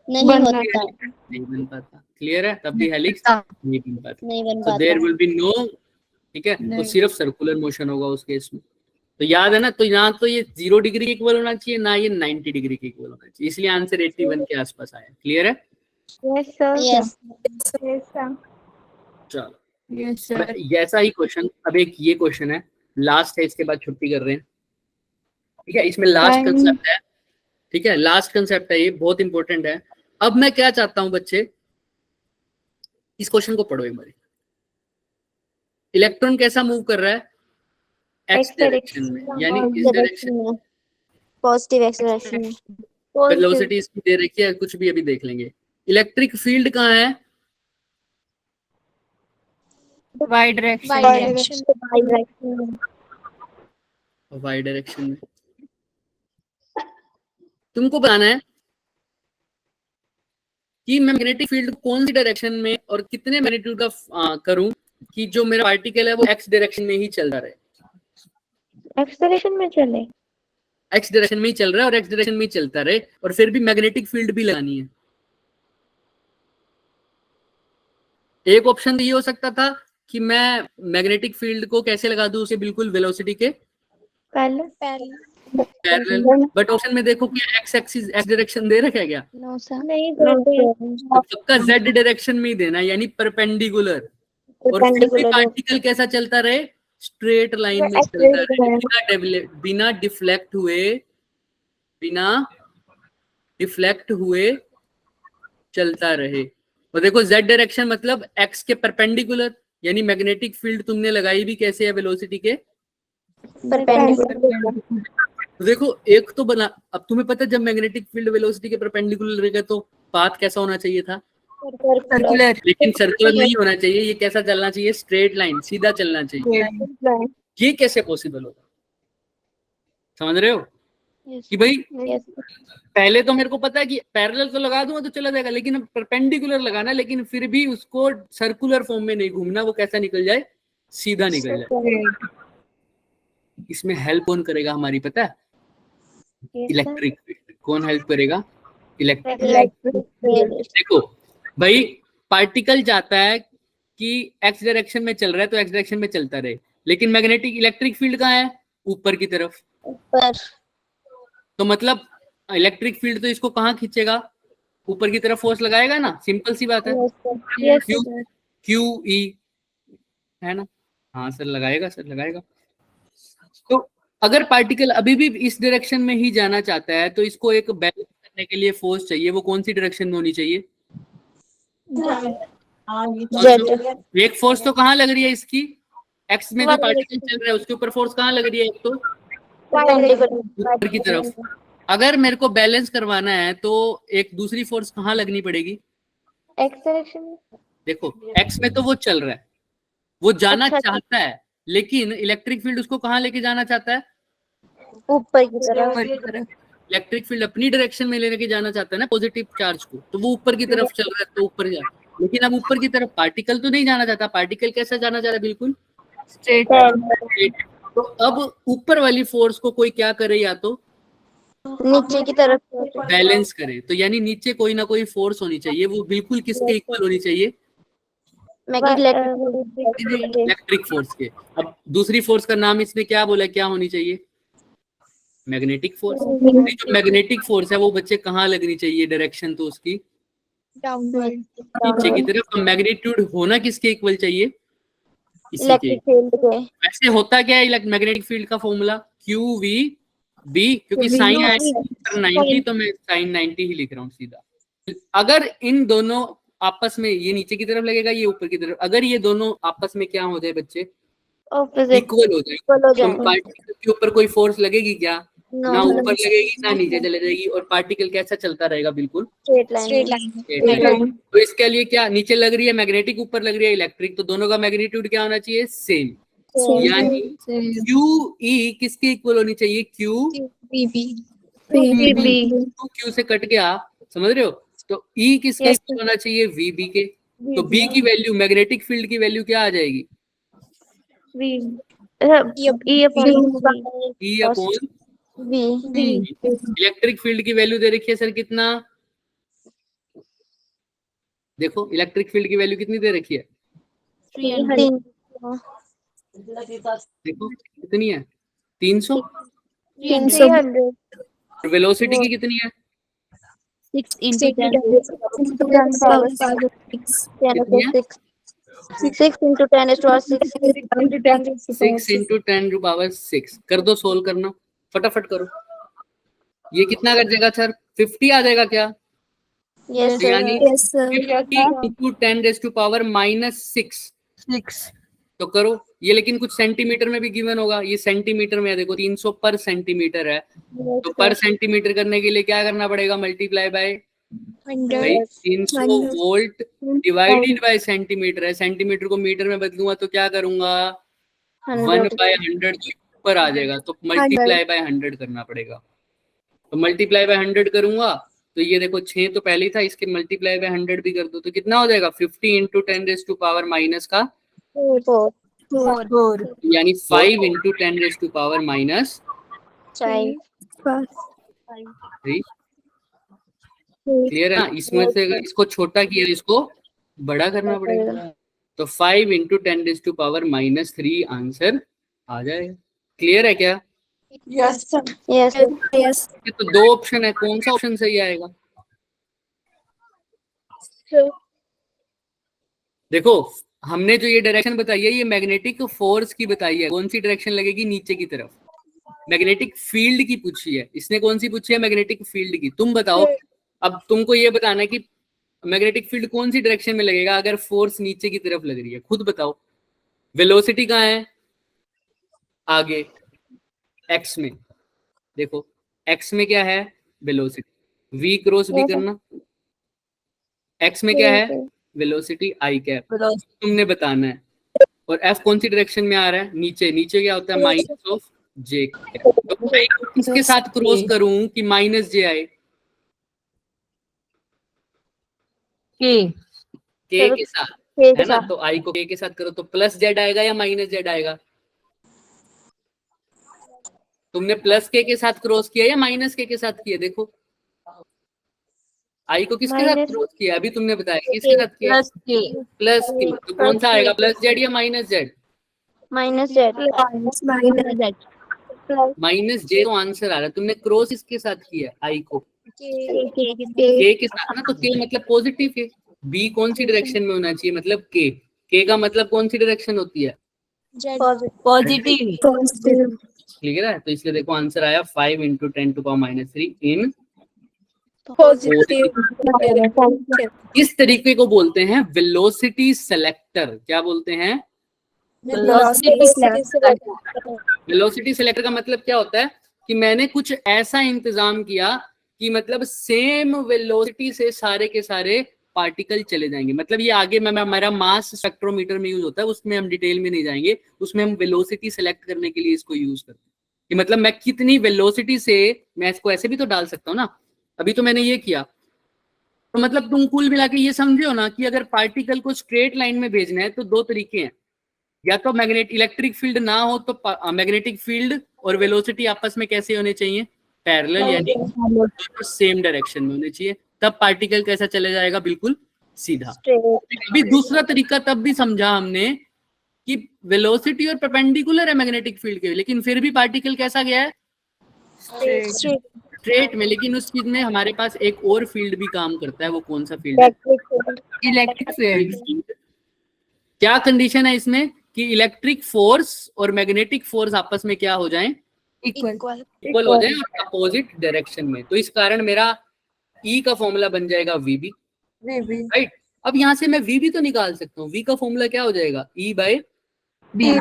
नहीं होता, नहीं बन पाता। क्लियर है, तब भी हेलिक्स नहीं बन पाता, नहीं बन तो देयर पाता। विल बी नो, ठीक है, तो सिर्फ सर्कुलर मोशन होगा उस केस में। तो याद है ना, तो यहाँ तो ये 0 डिग्री के इक्वल होना चाहिए, ना ये 90 डिग्री के इक्वल होना चाहिए, इसलिए आंसर 81 के आसपास आया। क्लियर है? Yes sir. यस चलो यस सर। ऐसा ही क्वेश्चन, अब एक ये क्वेश्चन है, लास्ट है, इसके बाद छुट्टी कर रहे हैं, ठीक है। इसमें लास्ट कंसेप्ट है, ठीक है, लास्ट कंसेप्ट है, ये बहुत इंपॉर्टेंट है। अब मैं क्या चाहता हूं बच्चे, इस क्वेश्चन को पढ़ो एक बार। इलेक्ट्रॉन कैसा मूव कर रहा है, एक्स डायरेक्शन में, यानी इस डायरेक्शन में, पॉजिटिव एक्सेलरेशन में, वेलोसिटी इसकी दे रखी है, कुछ भी अभी देख लेंगे। इलेक्ट्रिक फील्ड कहाँ है, वाई डायरेक्शन वाई डायरेक्शन में। तुमको बताना है कि मैं मैग्नेटिक फील्ड कौन सी डायरेक्शन में और कितने मैग्नीट्यूड का करूं कि जो मेरा पार्टिकल है वो एक्स डायरेक्शन में ही चल रहा रहे, एक्स डायरेक्शन में चले। एक्स डायरेक्शन में ही चल रहा है और एक्स डायरेक्शन में ही चलता रहे, और फिर भी मैग्नेटिक फील्ड भी लगानी है। एक ऑप्शन तो ये हो सकता था कि मैं मैग्नेटिक फील्ड को कैसे लगा दूं, उसे बिल्कुल वेलोसिटी के पैरेलल, बट ऑप्शन में देखो कि एक्स एक्सिस एक्स डायरेक्शन दे रखा है क्या? नो सर नहीं देते। तो पक्का जेड डायरेक्शन में ही देना, यानी परपेंडिकुलर, और फिर भी पार्टिकल कैसा चलता रहे, स्ट्रेट लाइन में चलता रहे, बिना डिफ्लेक्ट हुए चलता रहे। और देखो जेड डायरेक्शन मतलब एक्स के परपेंडिकुलर, यानी मैग्नेटिक फील्ड तुमने लगाई भी कैसे है, वेलोसिटी के परपेंडिकुलर। तो देखो एक तो बना, अब तुम्हें पता है जब मैग्नेटिक फील्ड वेलोसिटी के परपेंडिकुलर रहेगा तो पाथ कैसा होना चाहिए था, सर्कुलर। लेकिन सर्कुलर नहीं होना चाहिए, ये कैसा चलना चाहिए, स्ट्रेट लाइन, सीधा चलना चाहिए। ये कैसे पॉसिबल होगा, समझ रहे हो कि भाई पहले तो मेरे को पता है कि पैरेलल तो लगा दूंगा तो चला जाएगा, लेकिन परपेंडिकुलर लगाना, लेकिन फिर भी उसको सर्कुलर फॉर्म में नहीं घूमना, वो कैसा निकल जाए, सीधा निकल जाए। इसमें हेल्प कौन करेगा हमारी, पता है, इलेक्ट्रिक फील्ड। कौन हेल्प करेगा, इलेक्ट्रिक। देखो भाई पार्टिकल चाहता है कि एक्स डायरेक्शन में चल रहा है तो एक्स डायरेक्शन में चलता रहे, लेकिन मैग्नेटिक इलेक्ट्रिक फील्ड कहाँ है, ऊपर की तरफ, ऊपर। तो मतलब इलेक्ट्रिक फील्ड तो इसको कहाँ खींचेगा, ऊपर की तरफ फोर्स लगाएगा ना, सिंपल सी बात है, क्यू ई है ना, हाँ सर लगाएगा, सर लगाएगा। तो अगर पार्टिकल अभी भी इस डायरेक्शन में ही जाना चाहता है तो इसको एक बैलेंस करने के लिए फोर्स चाहिए, वो कौन सी डायरेक्शन में होनी चाहिए, एक फोर्स तो कहाँ लग रही है इसकी, एक्स में जो पार्टिकल चल रहा है उसके ऊपर फोर्स कहाँ लग रही है, एक तो ऊपर की तरफ। अगर मेरे को बैलेंस करवाना है तो एक दूसरी फोर्स कहाँ लगनी पड़ेगी, एक्स डायरेक्शन में। देखो एक्स में तो वो चल रहा है, वो जाना अच्छा, चाहता है, लेकिन इलेक्ट्रिक फील्ड उसको कहाँ लेके जाना चाहता है, ऊपर की तरफ। इलेक्ट्रिक फील्ड अपनी डायरेक्शन में लेके जाना चाहता है ना पॉजिटिव चार्ज को, तो वो ऊपर की तरफ चल रहा है तो ऊपर जा, लेकिन अब ऊपर की तरफ पार्टिकल तो नहीं जाना चाहता, पार्टिकल कैसा जाना चाह रहा है, बिल्कुल स्ट्रेट। तो अब ऊपर वाली फोर्स को कोई क्या करे, या तो नीचे की तरफ बैलेंस करे, तो यानी नीचे कोई ना कोई फोर्स होनी चाहिए, वो बिल्कुल किसके इक्वल होनी चाहिए, इलेक्ट्रिक फोर्स के। अब दूसरी फोर्स का नाम इसने क्या बोला, क्या होनी चाहिए, मैग्नेटिक फोर्स। जो मैग्नेटिक फोर्स है वो बच्चे कहाँ लगनी चाहिए, डायरेक्शन तो उसकी नीचे की तरफ। मैग्नीट्यूड होना किसके इक्वल चाहिए, इसी के। वैसे होता क्या है मैग्नेटिक फील्ड का फॉर्मूला, क्यू वी बी, क्योंकि साइन 90 तो मैं साइन 90 ही लिख रहा हूँ सीधा। अगर इन दोनों आपस में, ये नीचे की तरफ लगेगा, ये ऊपर की तरफ, अगर ये दोनों आपस में क्या हो जाए बच्चे, इक्वल हो जाए, तो पार्टिकल के ऊपर कोई फोर्स लगेगी क्या, ना ऊपर लगेगी ना नीचे चले जाएगी, और पार्टिकल कैसा चलता रहेगा, बिल्कुल स्ट्रेट लाइन। तो इसके लिए क्या, नीचे लग रही है मैग्नेटिक, ऊपर लग रही है इलेक्ट्रिक, तो दोनों का मैग्नीट्यूड क्या होना चाहिए, सेम, यानी क्यू ई किसके इक्वल होनी चाहिए, क्यू क्यू से कट गया, समझ रहे हो, तो ई किसके इक्वल होना चाहिए, वी बी के। तो बी की वैल्यू, मैग्नेटिक फील्ड की वैल्यू क्या आ जाएगी, ई अपॉन इलेक्ट्रिक फील्ड की वैल्यू दे रखी है सर, कितना, देखो इलेक्ट्रिक फील्ड की वैल्यू कितनी दे रखी है, देखो कितनी है, 300, और वेलोसिटी की कितनी है, 6 into 10 6 into 10 to power 6 कर दो, सोल्व करना, फटाफट करो, ये कितना कर देगा सर, 50 आ जाएगा क्या, यस यानी 50 into 10 raised to power -6 तो करो ये, लेकिन कुछ सेंटीमीटर में भी गिवन होगा, ये सेंटीमीटर में है, देखो 300 पर सेंटीमीटर है, तो पर सेंटीमीटर करने के लिए क्या करना पड़ेगा, multiply by 300 volt divided by centimetre है, सेंटीमीटर को मीटर में बदलूंगा तो क्या करूंगा, 1/100 ऊपर आ जाएगा, तो मल्टीप्लाई बाय 100 करना पड़ेगा, तो मल्टीप्लाई बाय 100 करूंगा तो ये देखो 6 तो पहले ही था, इसके मल्टीप्लाई बाय 100 भी कर दो तो कितना हो जाएगा 50 into 10 raise to power minus का 4 यानी 5 into 10 raise to power minus 5 three. Clear है ना? इसमें से अगर इसको छोटा किया इसको बड़ा करना पड़ेगा, तो 5 into 10 raise to power minus 3 answer आ जाएगा। क्लियर है क्या? यस सर यस यस ये तो दो ऑप्शन है, कौन सा ऑप्शन सही आएगा? देखो हमने जो ये डायरेक्शन बताई है ये मैग्नेटिक फोर्स की बताई है, कौन सी डायरेक्शन लगेगी नीचे की तरफ। मैग्नेटिक फील्ड की पूछी है, इसने कौन सी पूछी है? मैग्नेटिक फील्ड की। तुम बताओ, अब तुमको ये बताना है कि मैग्नेटिक फील्ड कौन सी डायरेक्शन में लगेगा अगर फोर्स नीचे की तरफ लग रही है, खुद बताओ। वेलोसिटी कहाँ है? आगे एक्स में, देखो एक्स में क्या है? वेलोसिटी। वी क्रॉस भी करना, एक्स में क्या है? वेलोसिटी आई कैप, तुमने बताना है। और एफ कौन सी डायरेक्शन में आ रहा है? नीचे। नीचे क्या होता है? माइनस ऑफ जे। तो मैं किसके साथ क्रॉस करूं कि माइनस जे आए? के के साथ, है ना? तो आई को के के साथ करो तो प्लस जेड आएगा या माइनस जेड आएगा? तुमने प्लस के साथ क्रॉस किया या माइनस के साथ किया? देखो आई को किसके साथ क्रॉस किया? अभी तुमने बताया किसके साथ किया? प्लस के। तो कौन सा आएगा? प्लस जेड या minus Z? Minus Z minus Z तो आंसर आ रहा है। तुमने क्रॉस इसके साथ किया आई को के साथ ना, तो के मतलब पॉजिटिव है। बी कौन सी डायरेक्शन में होना चाहिए? मतलब के का मतलब कौन सी डायरेक्शन होती है? पॉजिटिव क्लियर है? तो इसलिए देखो आंसर आया 5 into 10 to power minus 3 in positive इस तरीके को बोलते हैं वेलोसिटी सेलेक्टर। क्या बोलते हैं? वेलोसिटी सेलेक्टर का मतलब क्या होता है कि मैंने कुछ ऐसा इंतजाम किया कि मतलब सेम वेलोसिटी से सारे के सारे पार्टिकल चले जाएंगे। मतलब ये आगे मैं हमारा मास स्पेक्ट्रोमीटर में यूज होता है, उसमें हम डिटेल में नहीं जाएंगे, उसमें हम वेलोसिटी सेलेक्ट करने के लिए इसको यूज करते हैं कि मतलब मैं कितनी वेलोसिटी से, मैं इसको ऐसे भी तो डाल सकता हूँ ना, अभी तो मैंने ये किया। तो मतलब तुम कुल मिला के ये समझो ना कि अगर पार्टिकल को स्ट्रेट लाइन में भेजना है तो दो तरीके हैं, या तो मैग्नेट इलेक्ट्रिक फील्ड ना हो तो मैग्नेटिक फील्ड और वेलोसिटी आपस में कैसे होने चाहिए? पैरेलल, यानी सेम डायरेक्शन में होने चाहिए, तब पार्टिकल कैसा चले जाएगा? बिल्कुल सीधा। अभी दूसरा तरीका तब भी समझा हमने कि वेलोसिटी और परपेंडिकुलर है मैग्नेटिक फील्ड के, लेकिन फिर भी पार्टिकल कैसा गया है? स्ट्रेट में। लेकिन उस चीज में हमारे पास एक और फील्ड भी काम करता है, वो कौन सा फील्ड है? Electric field. क्या कंडीशन है इसमें कि इलेक्ट्रिक फोर्स और मैग्नेटिक फोर्स आपस में क्या हो जाएं? इक्वल हो जाए और अपोजिट डायरेक्शन में। तो इस कारण मेरा ई का फॉर्मूला बन जाएगा वीबी, राइट। अब यहां से मैं वीबी तो निकाल सकता हूँ, वी का फॉर्मूला क्या हो जाएगा? E by B.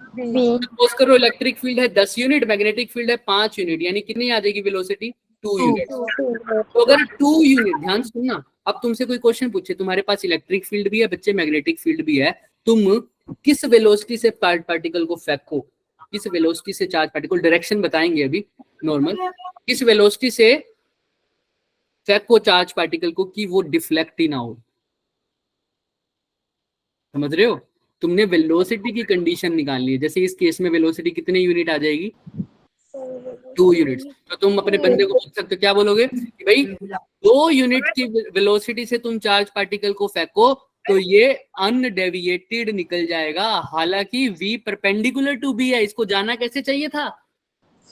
सपोज करो इलेक्ट्रिक फील्ड है 10 यूनिट, मैग्नेटिक फील्ड है 5 यूनिट, यानी कितनी आ जाएगी वेलोसिटी? 2 यूनिट। तो अगर 2 यूनिट, ध्यान से सुनना, अब तुमसे कोई क्वेश्चन पूछे, तुम्हारे पास इलेक्ट्रिक फील्ड भी है बच्चे, मैग्नेटिक फील्ड भी है, तुम किस वेलोसिटी से पार्टिकल को फेंको, किस वेलोसिटी से चार्ज पार्टिकल, डायरेक्शन बताएंगे अभी नॉर्मल, किस वेलोसिटी से फेंको चार्ज पार्टिकल को कि वो डिफ्लेक्ट ही ना हो। समझ रहे हो? तुमने वेलोसिटी की कंडीशन निकालनी है। जैसे इस केस में वेलोसिटी कितने यूनिट आ जाएगी? 2 यूनिट्स। तो तुम अपने बंदे को पूछ सकते हो, क्या बोलोगे कि भाई 2 यूनिट की वेलोसिटी से तुम चार्ज पार्टिकल को फेंको तो ये अनडेविएटेड निकल जाएगा, हालांकि v परपेंडिकुलर टू बी है। इसको जाना कैसे चाहिए था?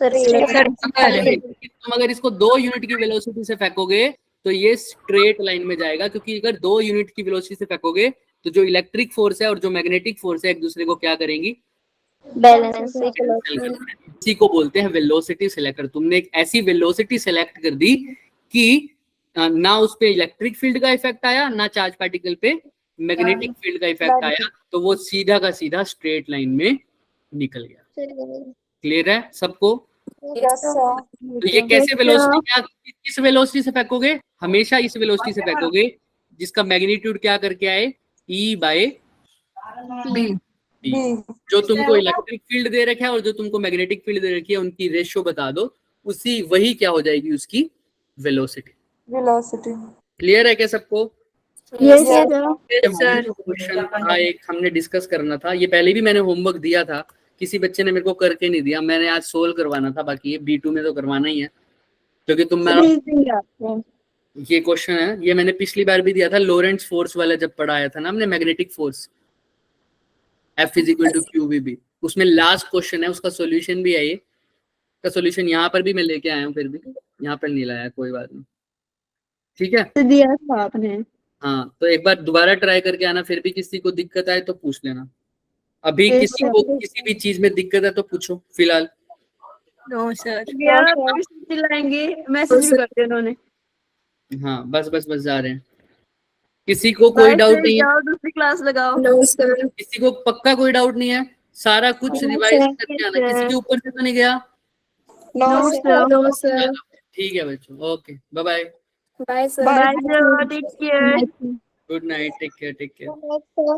तुम अगर इसको 2 यूनिट की वेलोसिटी से फेंकोगे तो ये स्ट्रेट लाइन में जाएगा, क्योंकि अगर 2 यूनिट की वेलोसिटी से फेंकोगे तो जो इलेक्ट्रिक फोर्स है और जो मैग्नेटिक फोर्स है एक दूसरे को क्या करेंगी? बैलेंस। इसी को बोलते हैं वेलोसिटी सिलेक्टर। तुमने एक ऐसी वेलोसिटी सिलेक्ट कर दी कि ना उस पे इलेक्ट्रिक फील्ड का इफेक्ट आया, ना चार्ज पार्टिकल पे मैग्नेटिक फील्ड का इफेक्ट आया, तो वो सीधा का सीधा स्ट्रेट लाइन में निकल गया। क्लियर है सबको? तो ये कैसे वेलोसिटी, क्या किस वेलोसिटी से फेंकोगे? हमेशा इस वेलोसिटी से फेंकोगे जिसका मैग्नीट्यूड क्या करके आए? E by B. जो तुमको इलेक्ट्रिक फील्ड दे रखा है और जो तुमको मैग्नेटिक फील्ड दे रखी है, उनकी रेशियो बता दो, उसी वही क्या हो जाएगी? उसकी वेलोसिटी। Velocity. क्लियर है क्या सबको? Yes, Yes. sir. क्वेश्चन था एक, हमने डिस्कस करना था, ये पहले भी मैंने होमवर्क दिया था, किसी बच्चे ने मेरे को करके नहीं दिया, मैंने आज सोल्व करवाना था, बाकी ये B2 में तो करवाना ही है, क्योंकि ये क्वेश्चन है, ये मैंने पिछली बार भी दिया था, लोरेंट्स फोर्स वाला जब पढ़ाया था ना हमने, magnetic force F is equal to QVB, उसमें लास्ट क्वेश्चन है, उसका सॉल्यूशन भी है ये, का सॉल्यूशन यहाँ पर भी मैं लेके आया हूँ, फिर भी यहाँ पर नहीं लाया, कोई बात नहीं, ठीक है। दिया था आपने। हाँ, तो एक बार दोबारा ट्राई करके आना, फिर भी किसी को दिक्कत आए तो पूछ लेना, अभी Yes, किसी sir. को किसी भी चीज में दिक्कत है तो पूछो फिलहाल। No, sir. चिल्लाएंगे, मैसेज भी करते उन्होंने। हाँ, बस बस बस जा रहे हैं, किसी को कोई डाउट नहीं है, जाओ दूसरी क्लास लगाओ। No, sir. किसी को पक्का कोई डाउट नहीं है, सारा कुछ No, रिवाइज sir. करके आना, किसी के ऊपर से तो नहीं गया? No, sir. No, sir. चलो, ठीक है बच्चों, okay, bye bye, Bye, sir. Bye, sir. Take care. Good night, take care, take care. Bye, sir.